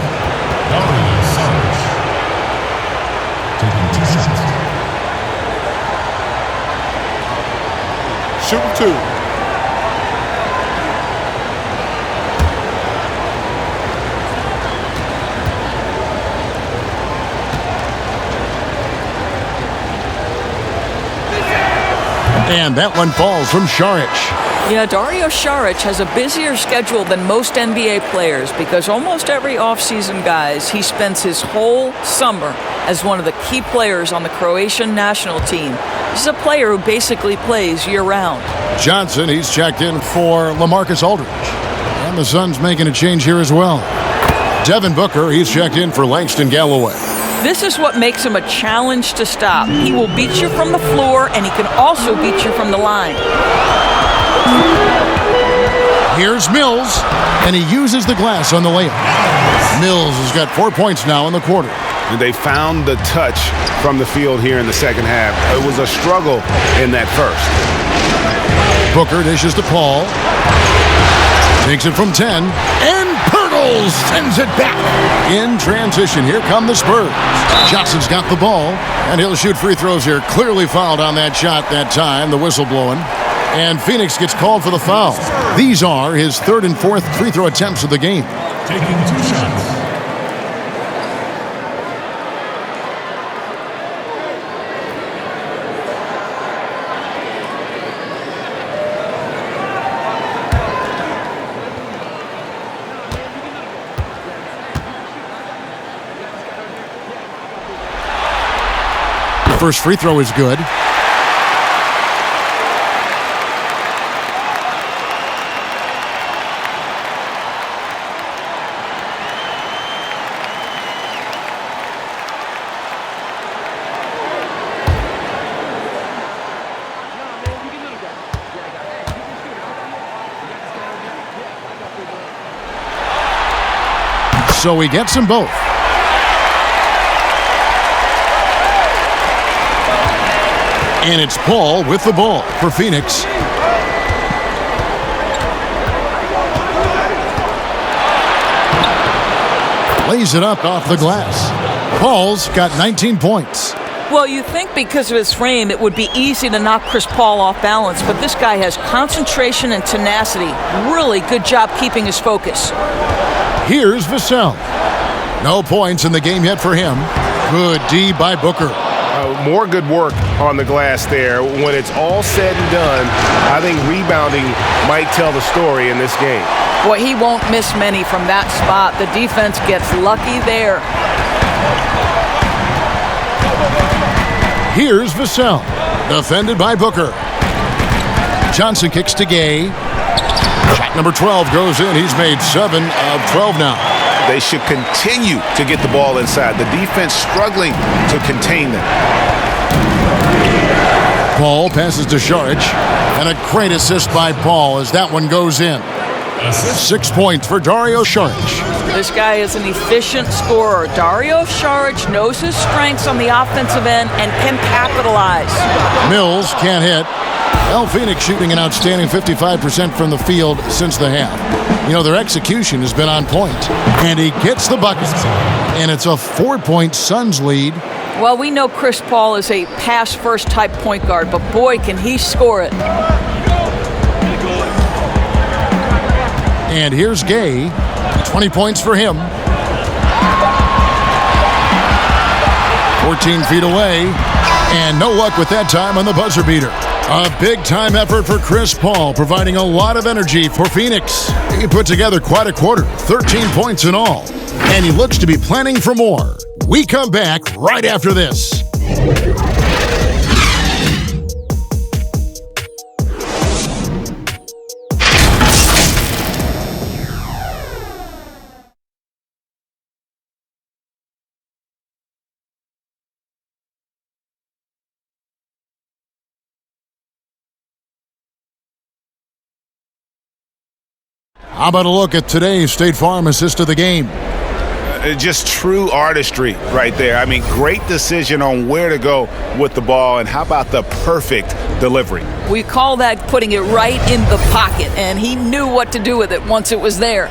Shooting 2. And that one falls from Saric. Yeah, Dario Saric has a busier schedule than most NBA players because almost every offseason, guys, he spends his whole summer as one of the key players on the Croatian national team. He's a player who basically plays year-round. Johnson, he's checked in for LaMarcus Aldridge. And the Suns making a change here as well. Devin Booker, he's checked in for Langston Galloway. This is what makes him a challenge to stop. He will beat you from the floor, and he can also beat you from the line. Here's Mills, and he uses the glass on the layup. Mills has got 4 points now in the quarter. They found the touch from the field here in the second half. It was a struggle in that first. Booker dishes to Paul. Takes it from 10, and Pirtles sends it back. In transition, here come the Spurs. Johnson's got the ball, and he'll shoot free throws here. Clearly fouled on that shot that time, the whistle blowing. And Phoenix gets called for the foul. These are his third and fourth free throw attempts of the game. Taking 2 shots. First free throw is good. So he gets them both. And it's Paul with the ball for Phoenix. Lays it up off the glass. Paul's got 19 points. Well, you think because of his frame, it would be easy to knock Chris Paul off balance, but this guy has concentration and tenacity. Really good job keeping his focus. Here's Vassell. No points in the game yet for him. Good D by Booker. More good work on the glass there. When it's all said and done, I think rebounding might tell the story in this game. Boy, he won't miss many from that spot. The defense gets lucky there. Here's Vassell. Defended by Booker. Johnson kicks to Gay. Shot number 12 goes in. He's made 7 of 12 now. They should continue to get the ball inside. The defense struggling to contain them. Paul passes to Saric. And a great assist by Paul as that one goes in. 6 points for Dario Saric. This guy is an efficient scorer. Dario Saric knows his strengths on the offensive end and can capitalize. Mills can't hit. Well, Phoenix shooting an outstanding 55% from the field since the half. You know, their execution has been on point. And he gets the bucket. And it's a 4-point Suns lead. Well, we know Chris Paul is a pass-first type point guard, but boy, can he score it. And here's Gay. 20 points for him. 14 feet away. And no luck with that time on the buzzer beater. A big-time effort for Chris Paul, providing a lot of energy for Phoenix. He put together quite a quarter, 13 points in all. And he looks to be planning for more. We come back right after this. How about a look at today's State Farm assist of the game? Just true artistry right there. I mean, great decision on where to go with the ball, and how about the perfect delivery? We call that putting it right in the pocket, and he knew what to do with it once it was there.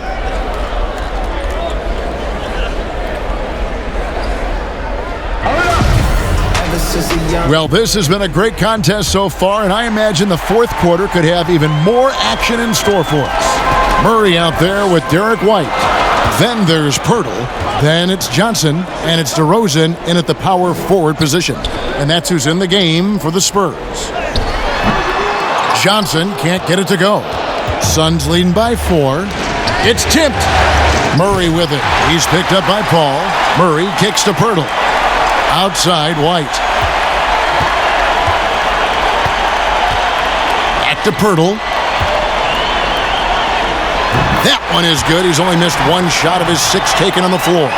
Well, this has been a great contest so far, and I imagine the fourth quarter could have even more action in store for us. Murray out there with Derek White. Then there's Pirtle. Then it's Johnson, and it's DeRozan in at the power forward position. And that's who's in the game for the Spurs. Johnson can't get it to go. Suns leading by 4. It's tipped. Murray with it. He's picked up by Paul. Murray kicks to Pirtle. Outside, White. Back to Pirtle. That one is good. He's only missed one shot of his 6 taken on the floor.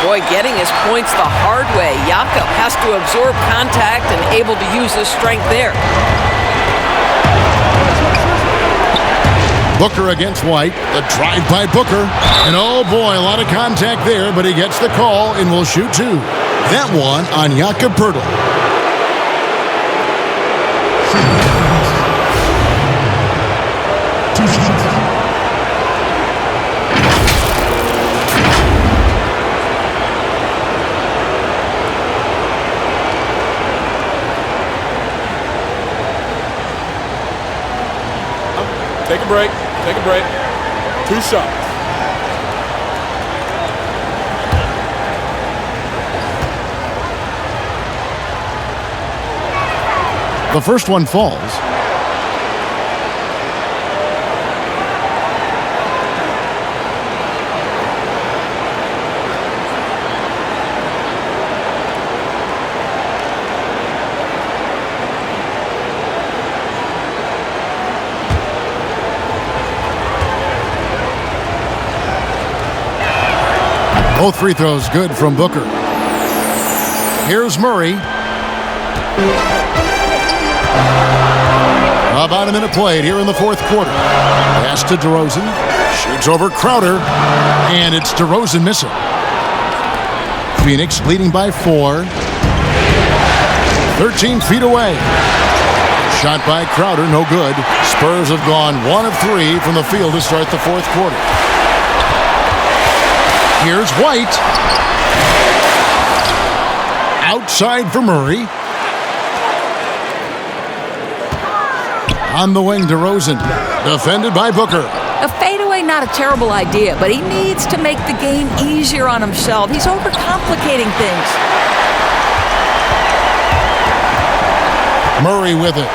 Boy, getting his points the hard way. Jakob has to absorb contact and able to use his strength there. Booker against White. The drive by Booker. And oh boy, a lot of contact there, but he gets the call and will shoot 2. That one on Jakob Pirtle. Take a break. Take a break. 2 shots. The first one falls. Both free throws good from Booker. Here's Murray. About a minute played here in the fourth quarter. Pass to DeRozan. Shoots over Crowder. And it's DeRozan missing. Phoenix leading by 4. 13 feet away. Shot by Crowder, no good. Spurs have gone 1 of 3 from the field to start the fourth quarter. Here's White. Outside for Murray. On the wing, DeRozan. Defended by Booker. A fadeaway, not a terrible idea, but he needs to make the game easier on himself. He's overcomplicating things. Murray with it.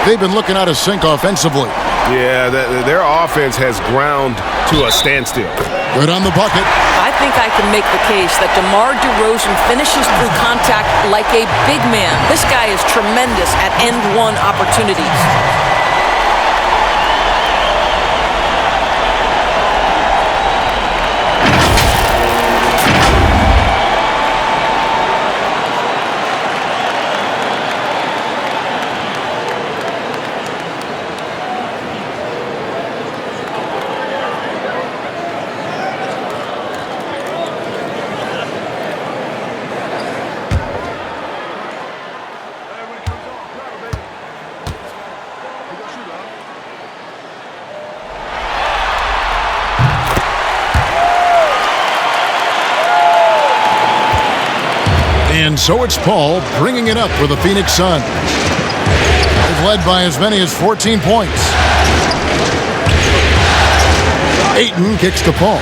They've been looking out of sync offensively. Yeah, their offense has ground to a standstill. Good on the bucket. I think I can make the case that DeMar DeRozan finishes through contact like a big man. This guy is tremendous at end-one opportunities. And so it's Paul bringing it up for the Phoenix Suns. They've led by as many as 14 points. Ayton kicks to Paul.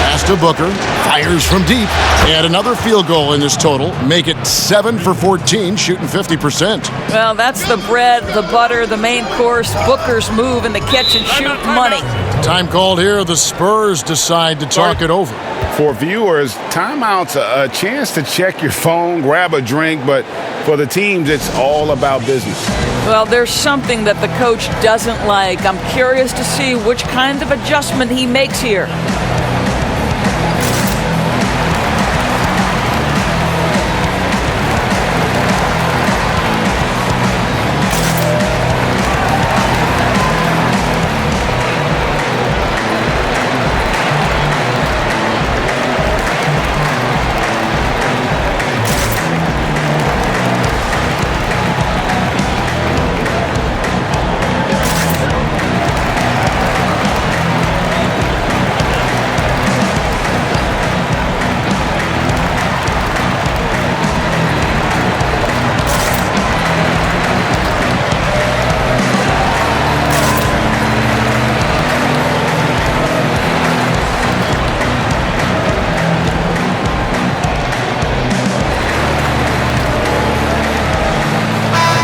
Pass to Booker. Fires from deep. And another field goal in this total. Make it 7 for 14, shooting 50%. Well, that's the bread, the butter, the main course, Booker's move, and the catch and shoot money. Time called here. The Spurs decide to talk it over. For viewers, timeout's a chance to check your phone, grab a drink, but for the teams, it's all about business. Well, there's something that the coach doesn't like. I'm curious to see which kind of adjustment he makes here.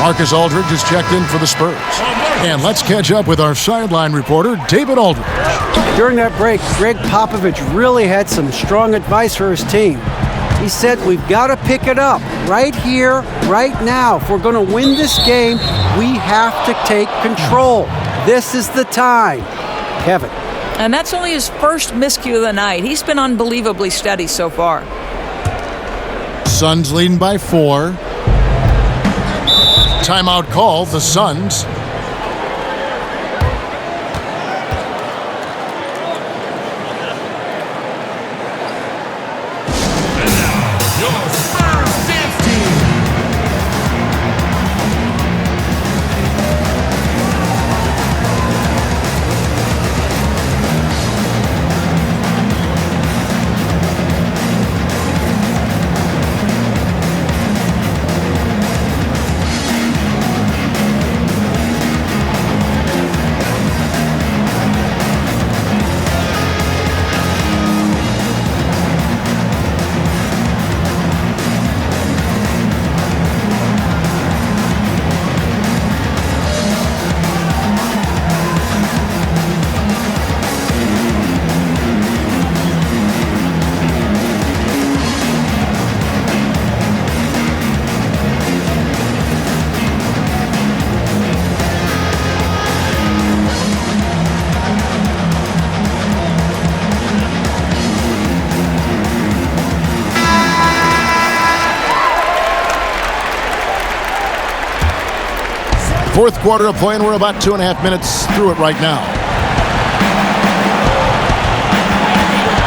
Marcus Aldridge is checked in for the Spurs. And let's catch up with our sideline reporter, David Aldridge. During that break, Greg Popovich really had some strong advice for his team. He said, we've got to pick it up right here, right now. If we're going to win this game, we have to take control. This is the time. Kevin. And that's only his first miscue of the night. He's been unbelievably steady so far. Suns leading by 4. Timeout call, the Suns. Fourth quarter of play, and we're about 2.5 minutes through it right now.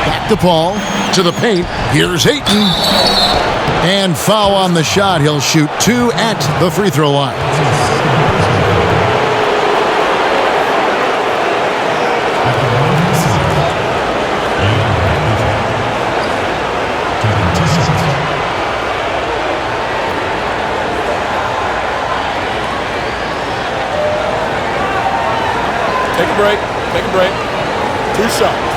Back to Paul, to the paint. Here's Ayton. And foul on the shot. He'll shoot 2 at the free throw line. Take a break. 2 shots.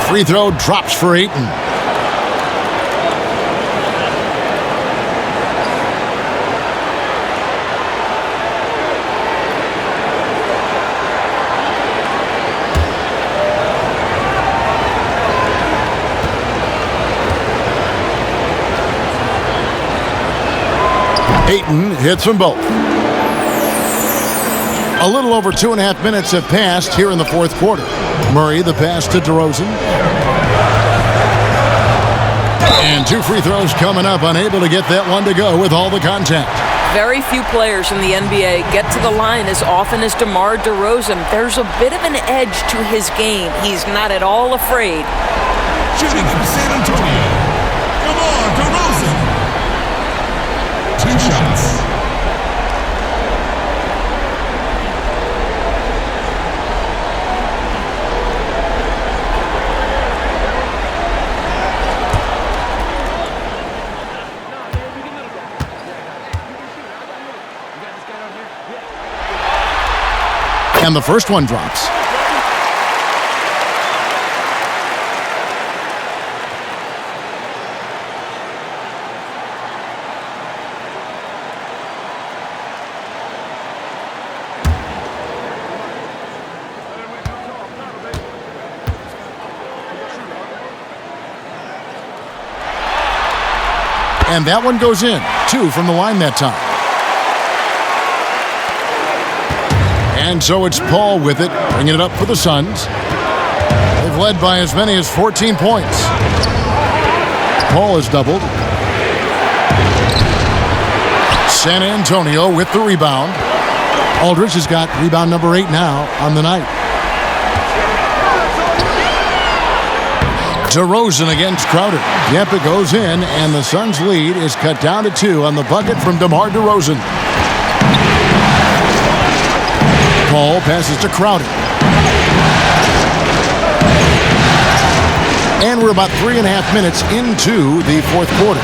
Free throw drops for Ayton. Ayton hits them both. A little over 2.5 minutes have passed here in the fourth quarter. Murray, the pass to DeRozan. And 2 free throws coming up, unable to get that one to go with all the contact. Very few players in the NBA get to the line as often as DeMar DeRozan. There's a bit of an edge to his game. He's not at all afraid. Shooting from San Antonio. Come on, DeRozan. 2 shots. And the first one drops. And that one goes in. 2 from the line that time. And so it's Paul with it, bringing it up for the Suns. They've led by as many as 14 points. Paul has doubled. San Antonio with the rebound. Aldridge has got rebound number 8 now on the night. DeRozan against Crowder. Yep, it goes in, and the Suns' lead is cut down to 2 on the bucket from DeMar DeRozan. Paul passes to Crowder. And we're about 3.5 minutes into the fourth quarter.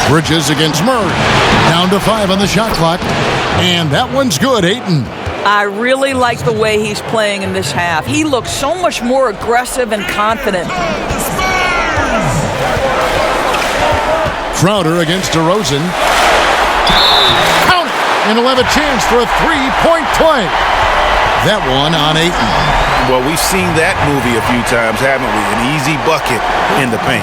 Bridges against Murray. Down to 5 on the shot clock. And that one's good, Ayton. I really like the way he's playing in this half. He looks so much more aggressive and confident. Crowder against DeRozan. Count it! And he'll have a chance for a three-point play. That one on Ayton. Well, we've seen that movie a few times, haven't we? An easy bucket in the paint.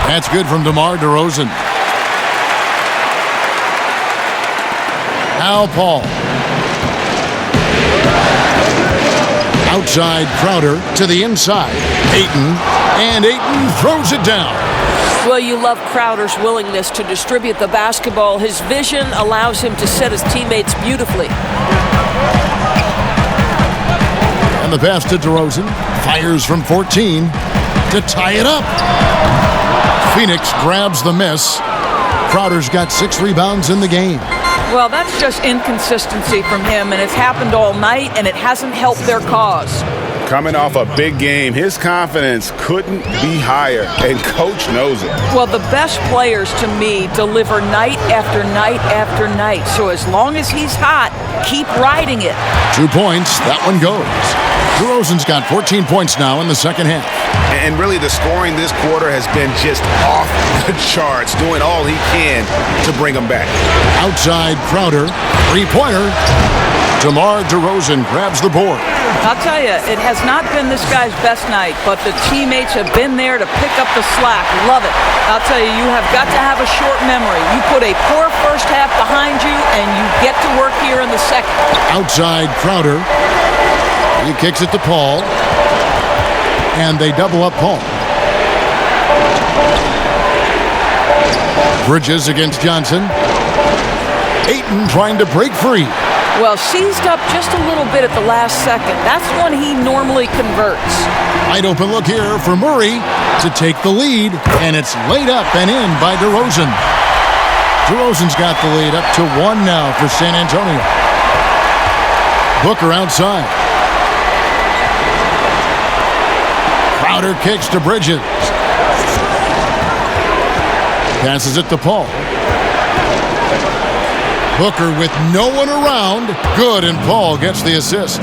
That's good from DeMar DeRozan. Al Paul. Outside Crowder to the inside. Ayton. And Ayton throws it down. Well, you love Crowder's willingness to distribute the basketball. His vision allows him to set his teammates beautifully. And the pass to DeRozan. Fires from 14 to tie it up. Phoenix grabs the miss. Crowder's got 6 rebounds in the game. Well, that's just inconsistency from him, and it's happened all night, and it hasn't helped their cause. Coming off a big game, his confidence couldn't be higher, and Coach knows it. Well, the best players, to me, deliver night after night after night. So as long as he's hot, keep riding it. 2 points. That one goes. DeRozan's got 14 points now in the second half. And really, the scoring this quarter has been just off the charts, doing all he can to bring them back. Outside Crowder, three-pointer. DeMar DeRozan grabs the board. I'll tell you, it has not been this guy's best night, but the teammates have been there to pick up the slack. Love it. I'll tell you, you have got to have a short memory. You put a poor first half behind you, and you get to work here in the second. Outside Crowder. He kicks it to Paul. And they double up Paul. Bridges against Johnson. Ayton trying to break free. Well, seized up just a little bit at the last second. That's when he normally converts. Wide open look here for Murray to take the lead. And it's laid up and in by DeRozan. DeRozan's got the lead up to 1 now for San Antonio. Booker outside. Crowder kicks to Bridges. Passes it to Paul. Booker with no one around. Good, and Paul gets the assist.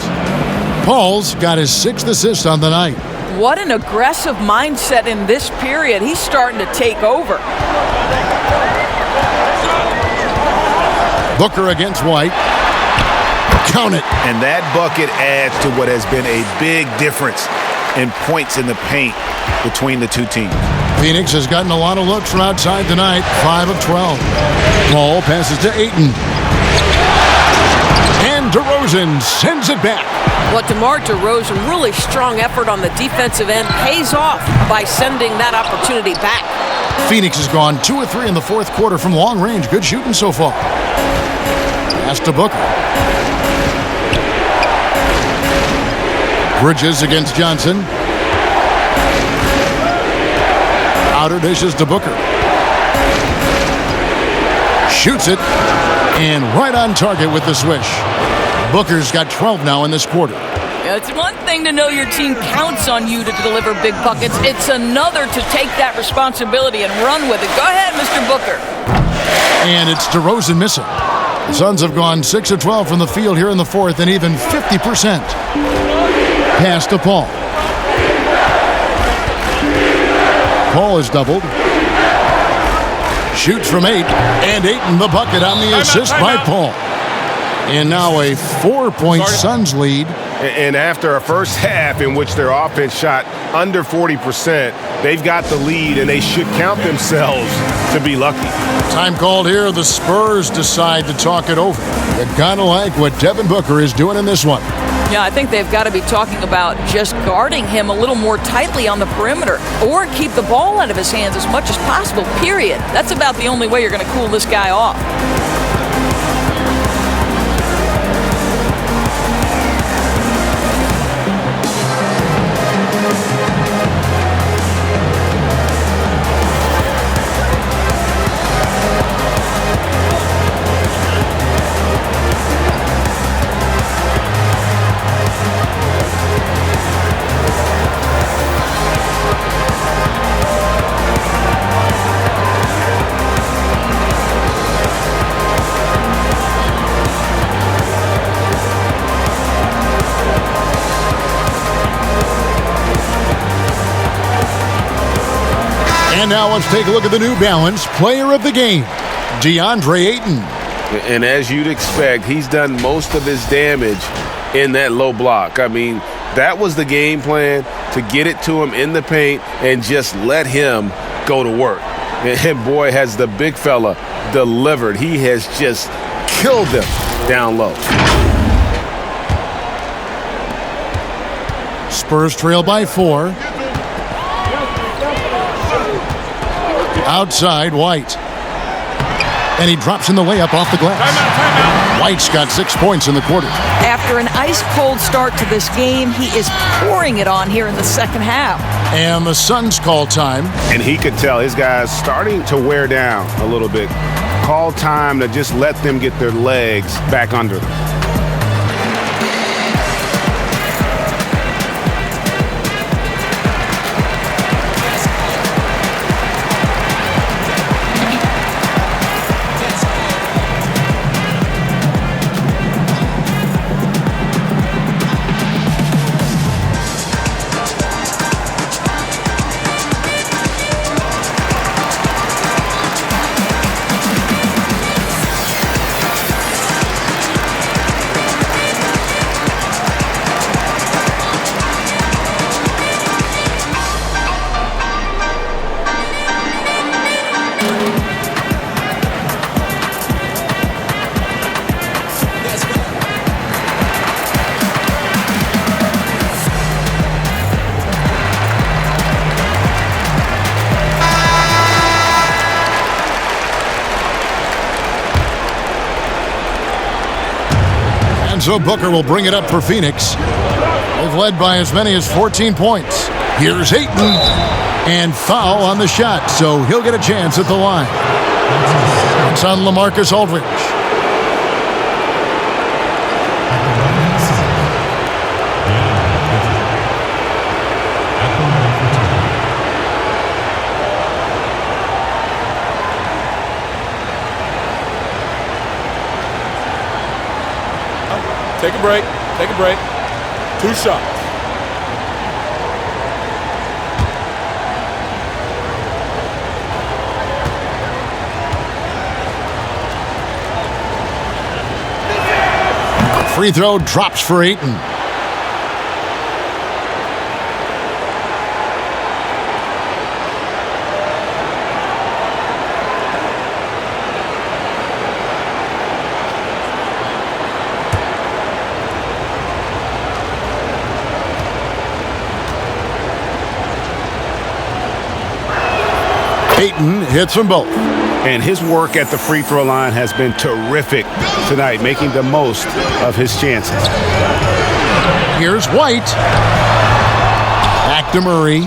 Paul's got his 6th assist on the night. What an aggressive mindset in this period. He's starting to take over. Booker against White. Count it. And that bucket adds to what has been a big difference in points in the paint between the two teams. Phoenix has gotten a lot of looks from outside tonight. 5 of 12. Paul passes to Ayton. And DeRozan sends it back. What DeMar DeRozan, really strong effort on the defensive end, pays off by sending that opportunity back. Phoenix has gone 2 of 3 in the fourth quarter from long range. Good shooting so far. Pass to Booker. Bridges against Johnson. Outer dishes to Booker. Shoots it. And right on target with the swish. Booker's got 12 now in this quarter. Yeah, it's one thing to know your team counts on you to deliver big buckets. It's another to take that responsibility and run with it. Go ahead, Mr. Booker. And it's DeRozan missing. The Suns have gone 6 of 12 from the field here in the fourth and even 50%. Pass to Paul. Paul is doubled. Shoots from 8. And Ayton the bucket on the assist by Paul. And now a 4-point Suns lead. And after a first half in which their offense shot under 40%, they've got the lead, and they should count themselves to be lucky. Time called here. The Spurs decide to talk it over. You gotta like what Devin Booker is doing in this one. Yeah, I think they've got to be talking about just guarding him a little more tightly on the perimeter or keep the ball out of his hands as much as possible, period. That's about the only way you're going to cool this guy off. And now let's take a look at the New Balance Player of the Game, DeAndre Ayton. And as you'd expect, he's done most of his damage in that low block. I mean, that was the game plan, to get it to him in the paint and just let him go to work. And boy, has the big fella delivered. He has just killed them down low. Spurs trail by 4. Outside, White. And he drops in the layup off the glass. White's got 6 points in the quarter. After an ice-cold start to this game, he is pouring it on here in the second half. And the Suns call time. And he could tell his guys starting to wear down a little bit. Call time to just let them get their legs back under them. So Booker will bring it up for Phoenix. They've led by as many as 14 points. Here's Ayton. And foul on the shot, so he'll get a chance at the line. It's on LaMarcus Aldridge. Take a break. Take a break. 2 shots. Free throw drops for Ayton. Ayton hits them both. And his work at the free throw line has been terrific tonight, making the most of his chances. Here's White. Back to Murray.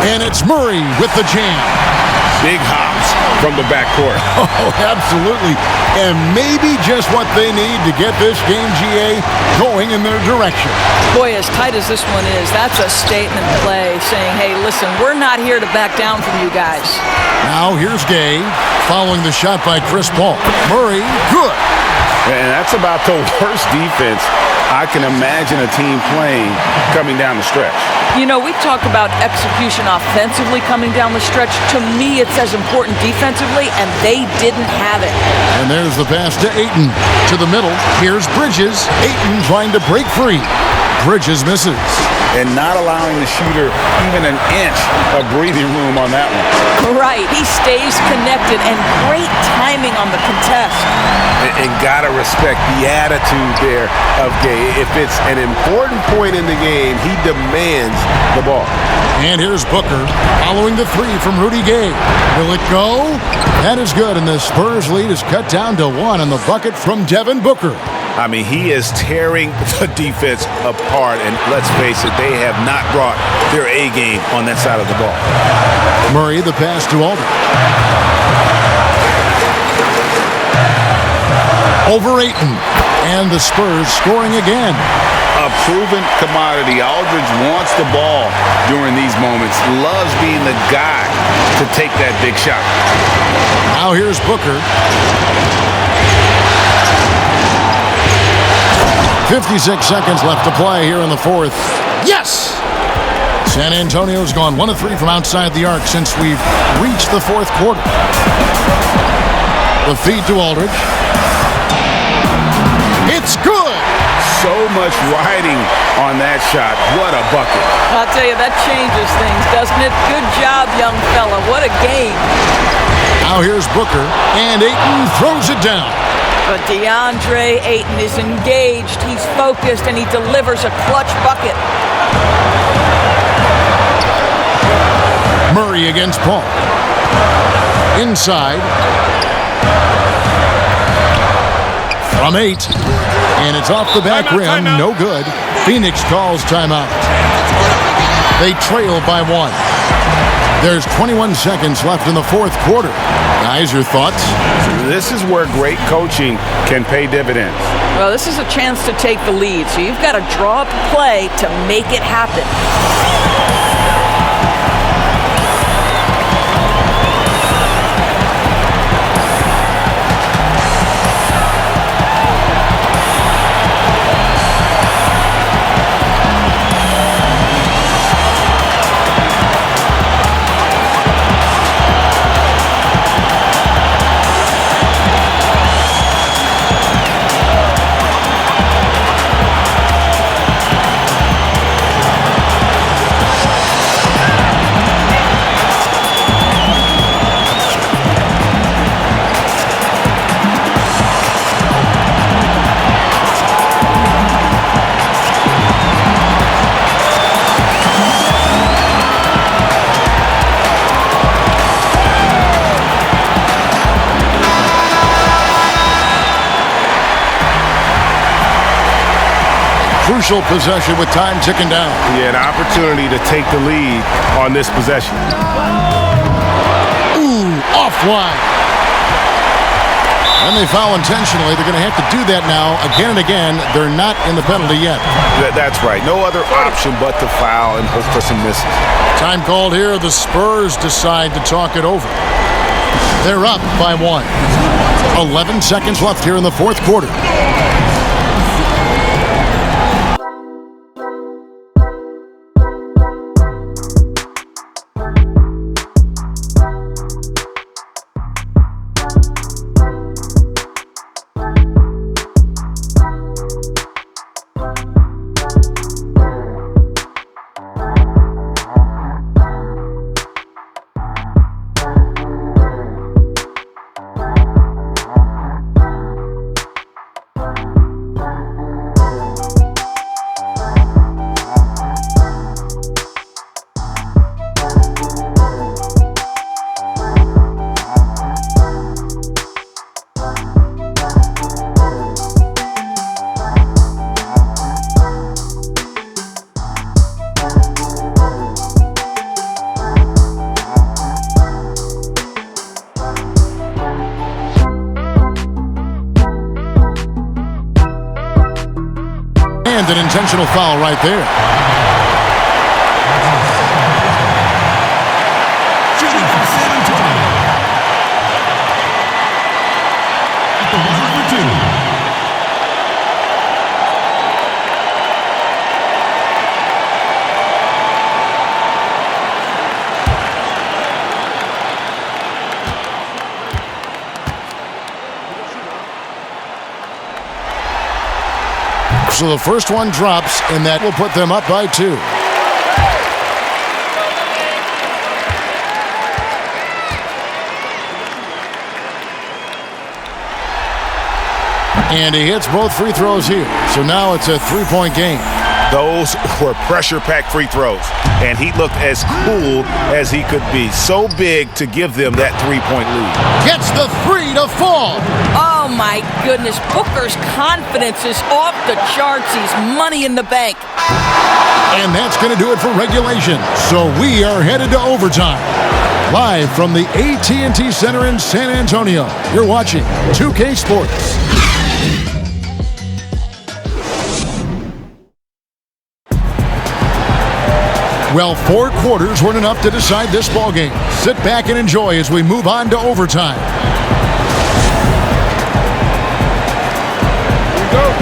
And it's Murray with the jam. Big hops from the backcourt. Oh, absolutely. And maybe just what they need to get this game, GA, going in their direction. Boy, as tight as this one is, that's a statement play saying, hey, listen, we're not here to back down from you guys. Now here's Gay following the shot by Chris Paul. Murray, good. And that's about the worst defense I can imagine a team playing coming down the stretch. You know, we talk about execution offensively coming down the stretch. To me, it's as important defensively, and they didn't have it. And there's the pass to Ayton. To the middle, here's Bridges. Ayton trying to break free. Bridges misses. And not allowing the shooter even an inch of breathing room on that one. Right, he stays connected, and great timing on the contest. And gotta respect the attitude there of Gay. If it's an important point in the game, he demands the ball. And here's Booker following the 3 from Rudy Gay. Will it go? That is good, and the Spurs lead is cut down to 1 on the bucket from Devin Booker. I mean, he is tearing the defense apart, and let's face it, they have not brought their A game on that side of the ball. Murray, the pass to Aldridge. Over Ayton, and the Spurs scoring again. A proven commodity. Aldridge wants the ball during these moments, loves being the guy to take that big shot. Now here's Booker. 56 seconds left to play here in the fourth. Yes! San Antonio's gone 1 of 3 from outside the arc since we've reached the fourth quarter. The feed to Aldridge. It's good! So much riding on that shot. What a bucket. I'll tell you, that changes things, doesn't it? Good job, young fella. What a game. Now here's Booker, and Ayton throws it down. But DeAndre Ayton is engaged, he's focused, and he delivers a clutch bucket. Murray against Paul. Inside. From 8. And it's off the back rim. No good. Phoenix calls timeout. They trail by 1. There's 21 seconds left in the fourth quarter. Guys, your thoughts? This is where great coaching can pay dividends. Well, this is a chance to take the lead, so you've got to draw up a play to make it happen. Crucial possession with time ticking down. Yeah, an opportunity to take the lead on this possession. Ooh, offline. And they foul intentionally. They're going to have to do that now again and again. They're not in the penalty yet. That's right. No other option but to foul and hope for some misses. Time called here. The Spurs decide to talk it over. They're up by 1. 11 seconds left here in the fourth quarter. And an intentional foul right there. Shooting from San Antonio. At the line for 2. So the first one drops, and that will put them up by 2. And he hits both free throws here. So now it's a 3-point game. Those were pressure-packed free throws, and he looked as cool as he could be. So big to give them that 3-point lead. Gets the 3 to fall. Oh, my goodness. Booker's confidence is off the charts. He's money in the bank. And that's going to do it for regulation. So we are headed to overtime. Live from the AT&T Center in San Antonio, you're watching 2K Sports. Well, 4 quarters weren't enough to decide this ballgame. Sit back and enjoy as we move on to overtime. Here we go.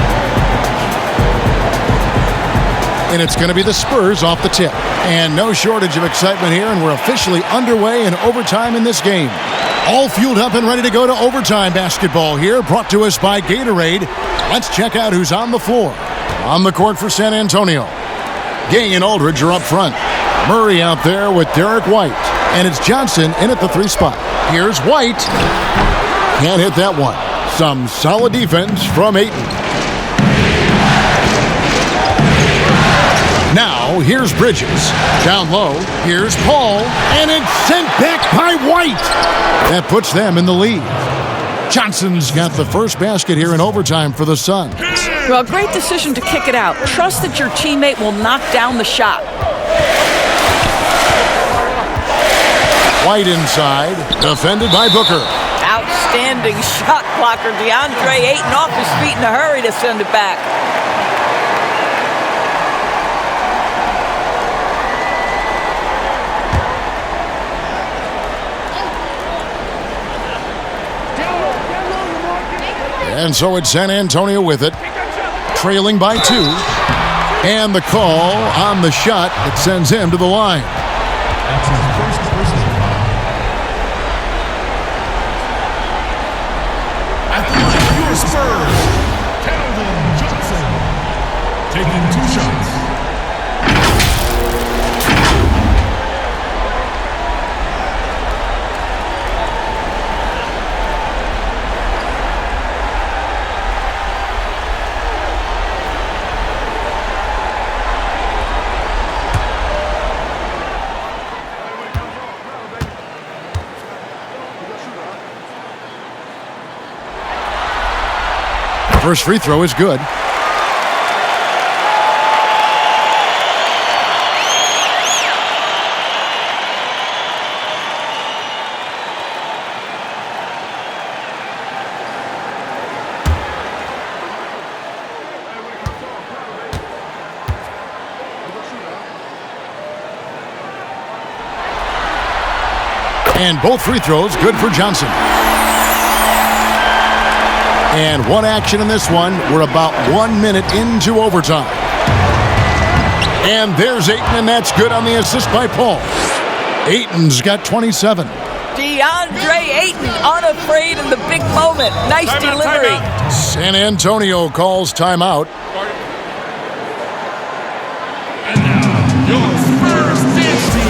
and it's going to be the Spurs off the tip. And no shortage of excitement here, and we're officially underway in overtime in this game. All fueled up and ready to go to overtime basketball here, brought to us by Gatorade. Let's check out who's on the floor. On the court for San Antonio, Gay and Aldridge are up front. Murray out there with Derek White. And it's Johnson in at the 3 spot. Here's White. Can't hit that one. Some solid defense from Ayton. Now, here's Bridges. Down low, here's Paul. And it's sent back by White. That puts them in the lead. Johnson's got the first basket here in overtime for the Suns. Well, great decision to kick it out. Trust that your teammate will knock down the shot. White inside, defended by Booker. Outstanding shot blocker. DeAndre Ayton off his feet in a hurry to send it back. And so it's San Antonio with it, trailing by 2. And the call on the shot that sends him to the line. That's his first personal foul. At the line, your Spurs, Calvin Johnson, taking 2 shots. First free throw is good. And both free throws good for Johnson. And one action in this one. We're about 1 minute into overtime. And there's Ayton, and that's good on the assist by Paul. Ayton's got 27. DeAndre Ayton, unafraid in the big moment. Nice delivery. San Antonio calls timeout. And now, your Spurs dance team.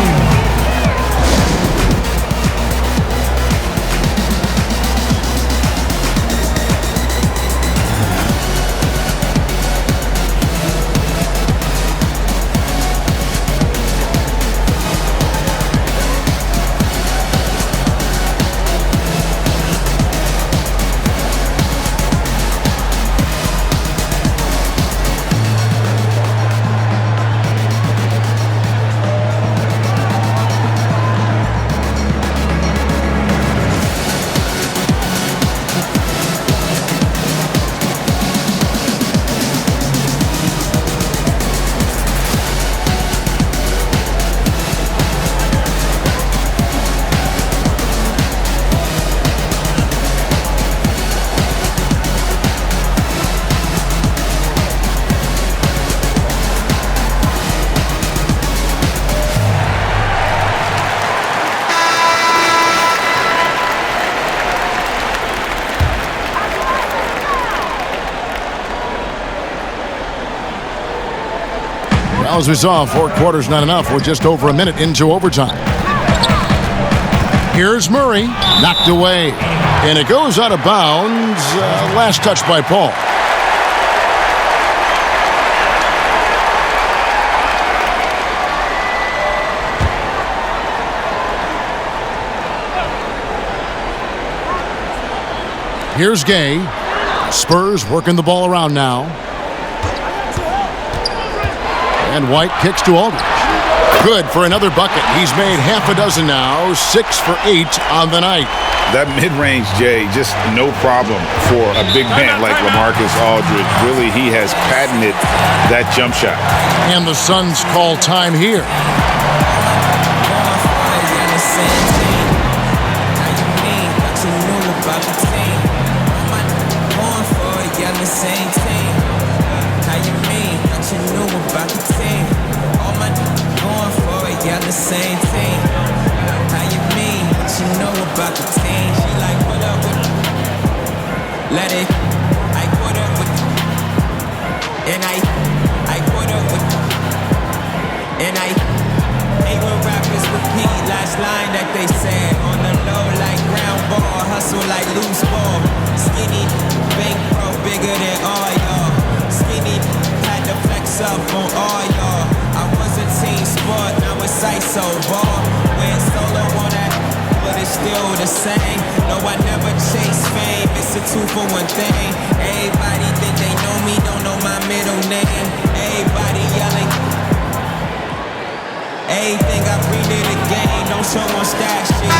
As we saw, 4 quarters not enough. We're just over a minute into overtime. Here's Murray, knocked away. And it goes out of bounds. Last touch by Paul. Here's Gay. Spurs working the ball around now. And White kicks to Aldridge. Good for another bucket. He's made half a dozen now, 6 for 8 on the night. That mid-range, Jay, just no problem for a big man like LaMarcus Aldridge. Really, he has patented that jump shot. And the Suns call time here. Same team. How you mean? What you knew about the team? about the team. She like, what up with it? Let it. I caught up with it. And I caught up with it. And I hate when rappers repeat last line that they said. On the low like ground ball, hustle like loose ball. Skinny, bankroll bigger than all y'all. Skinny, had to flex up on all y'all. I wasn't team sport, now it's ISO ball. Went solo on that, but it's still the same. No, I never chase fame, it's a 2-for-1 thing. Everybody think they know me, don't know my middle name. Everybody yelling. Everything I bring to the game, don't show on stash shit.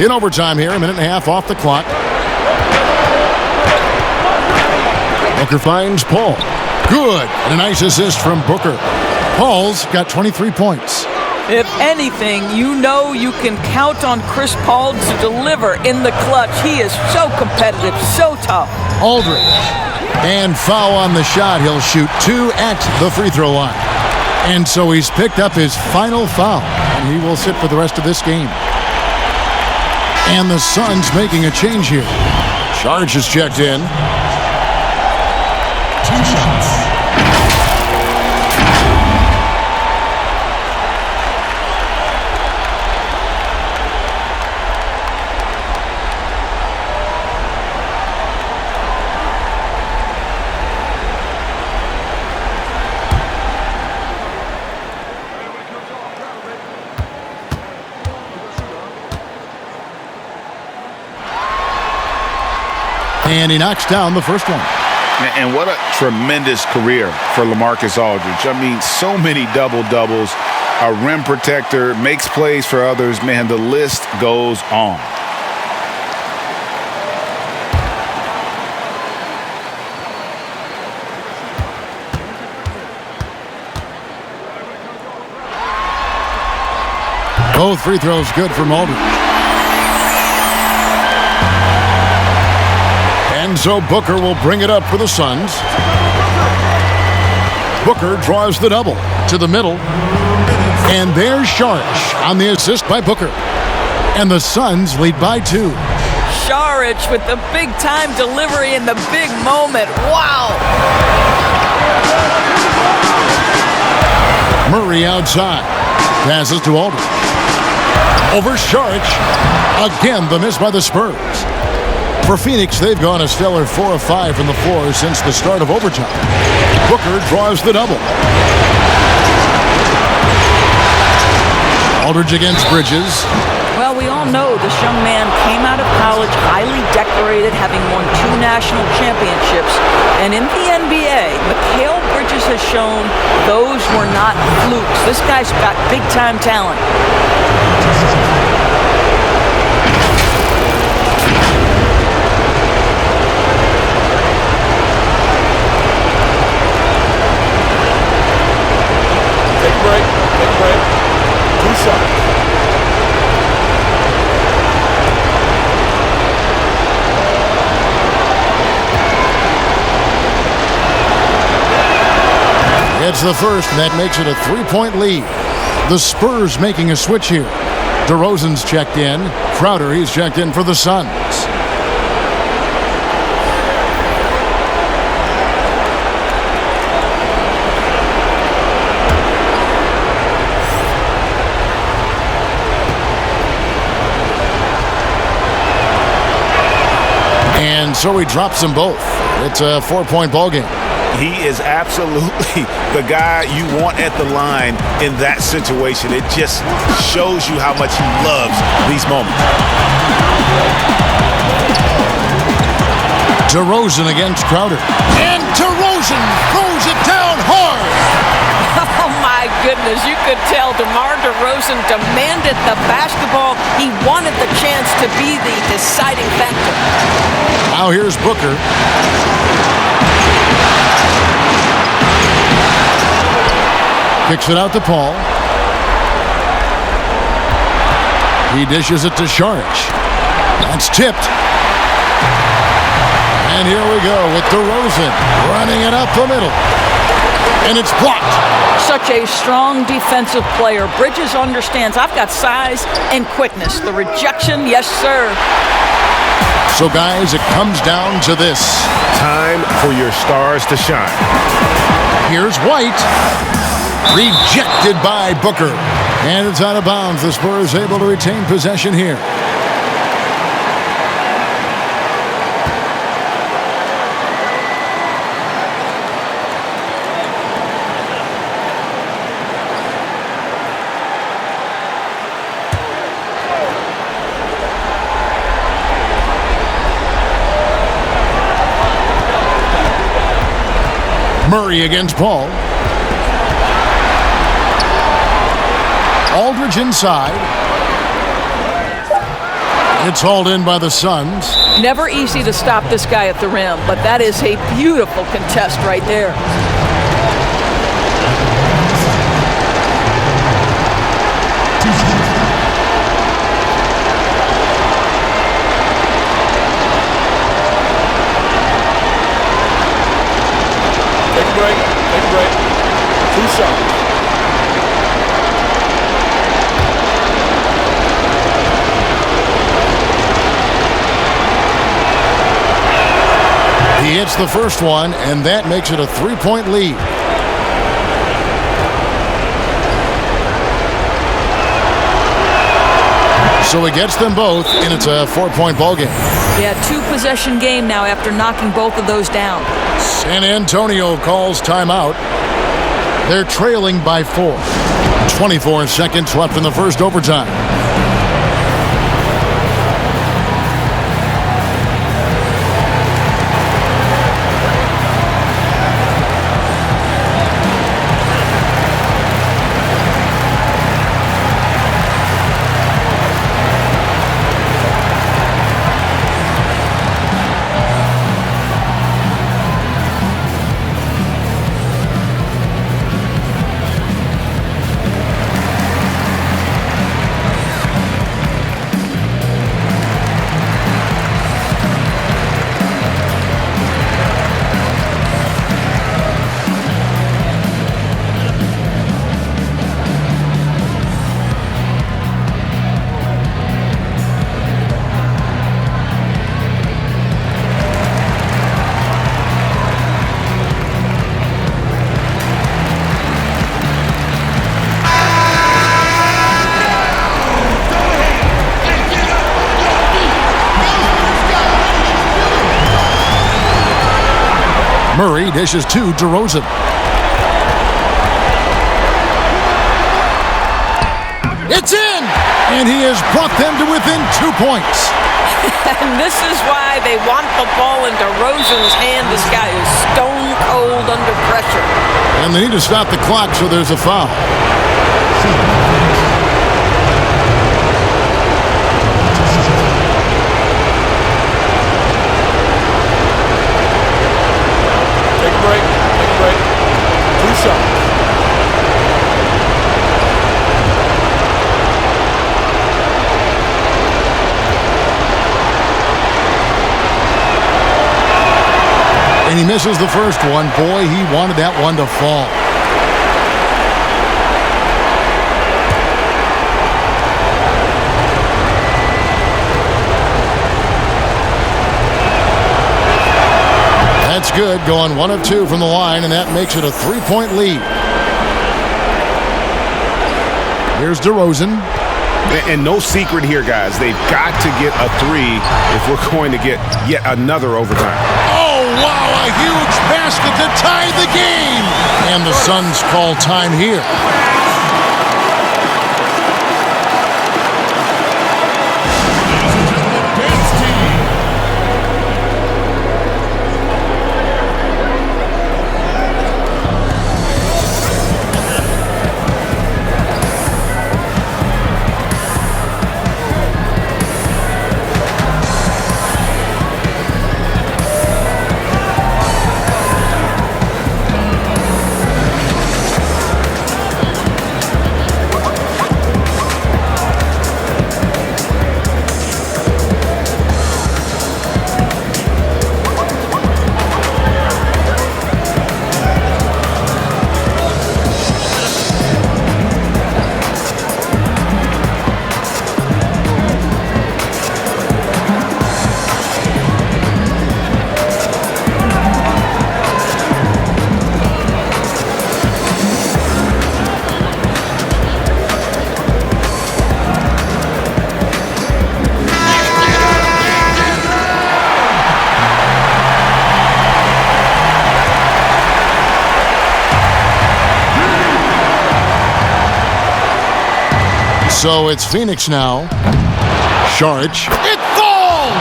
In overtime here, a minute and a half off the clock. Booker finds Paul. Good. And a nice assist from Booker. Paul's got 23 points. If anything, you know you can count on Chris Paul to deliver in the clutch. He is so competitive, so tough. Aldridge. And foul on the shot. He'll shoot 2 at the free throw line. And so he's picked up his final foul. And he will sit for the rest of this game. And the Suns making a change here. Charge is checked in. 2 shots. And he knocks down the first one. And what a tremendous career for LaMarcus Aldridge. I mean, so many double-doubles, a rim protector, makes plays for others. Man, the list goes on. Both free throws good for Aldridge. And so Booker will bring it up for the Suns. Booker draws the double to the middle. And there's Saric on the assist by Booker. And the Suns lead by 2. Saric with the big-time delivery in the big moment. Wow! Murray outside. Passes to Aldridge. Over Saric. Again, the miss by the Spurs. For Phoenix, they've gone a stellar 4 of 5 from the floor since the start of overtime. Booker draws the double. Aldridge against Bridges. Well, we all know this young man came out of college highly decorated, having won 2 national championships. And in the NBA, Mikal Bridges has shown those were not flukes. This guy's got big-time talent. Take a break. 2 shots. It's the first, and that makes it a 3-point lead. The Spurs making a switch here. DeRozan's checked in. Crowder, he's checked in for the Suns. And so he drops them both. It's a 4-point ball game. He is absolutely the guy you want at the line in that situation. It just shows you how much he loves these moments. DeRozan against Crowder. And DeRozan throws it down hard. Oh, my goodness. You could tell DeMar DeRozan demanded the basketball. He wanted the chance to be the deciding factor. Now here's Booker. Kicks it out to Paul. He dishes it to Saric. That's tipped. And here we go with DeRozan running it up the middle. And it's blocked. Such a strong defensive player. Bridges understands I've got size and quickness. The rejection, yes, sir. So, guys, it comes down to this. Time for your stars to shine. Here's White. Rejected by Booker. And it's out of bounds. The Spurs able to retain possession here. Murray against Paul. Aldridge inside. It's hauled in by the Suns. Never easy to stop this guy at the rim, but that is a beautiful contest right there. Take a break. 2 shots. He hits the first one, and that makes it a 3-point lead. So he gets them both, and it's a 4-point ball game. Yeah, 2-possession game now after knocking both of those down. San Antonio calls timeout. They're trailing by 4. 24 seconds left in the first overtime. Murray dishes to DeRozan. It's in! And he has brought them to within 2 points. And this is why they want the ball in DeRozan's hand. This guy is stone cold under pressure. And they need to stop the clock, so there's a foul. Take a break. 2 shots. And he misses the first one. Boy, he wanted that one to fall. That's good, going 1 of 2 from the line, and that makes it a 3-point lead. Here's DeRozan. And no secret here, guys. They've got to get a 3 if we're going to get yet another overtime. Oh, wow, a huge basket to tie the game. And the Suns call time here. So it's Phoenix now. Saric. It falls!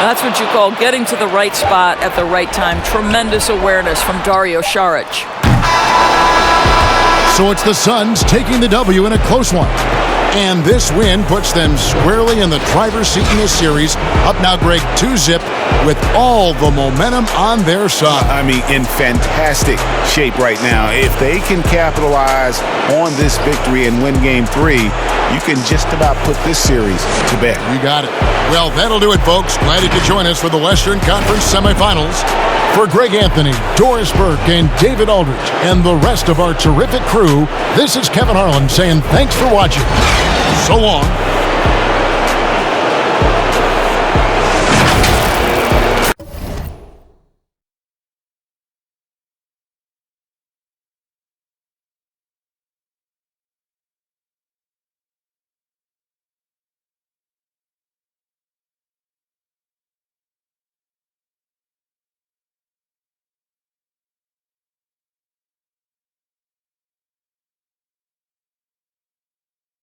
That's what you call getting to the right spot at the right time. Tremendous awareness from Dario Saric. So it's the Suns taking the W in a close one. And this win puts them squarely in the driver's seat in this series. Up now, Greg, 2-zip with all the momentum on their side. I mean, in fantastic shape right now. If they can capitalize on this victory and win Game 3, you can just about put this series to bed. You got it. Well, that'll do it, folks. Glad you could join us for the Western Conference semifinals. For Greg Anthony, Doris Burke, and David Aldridge, and the rest of our terrific crew, this is Kevin Harlan saying thanks for watching. So long.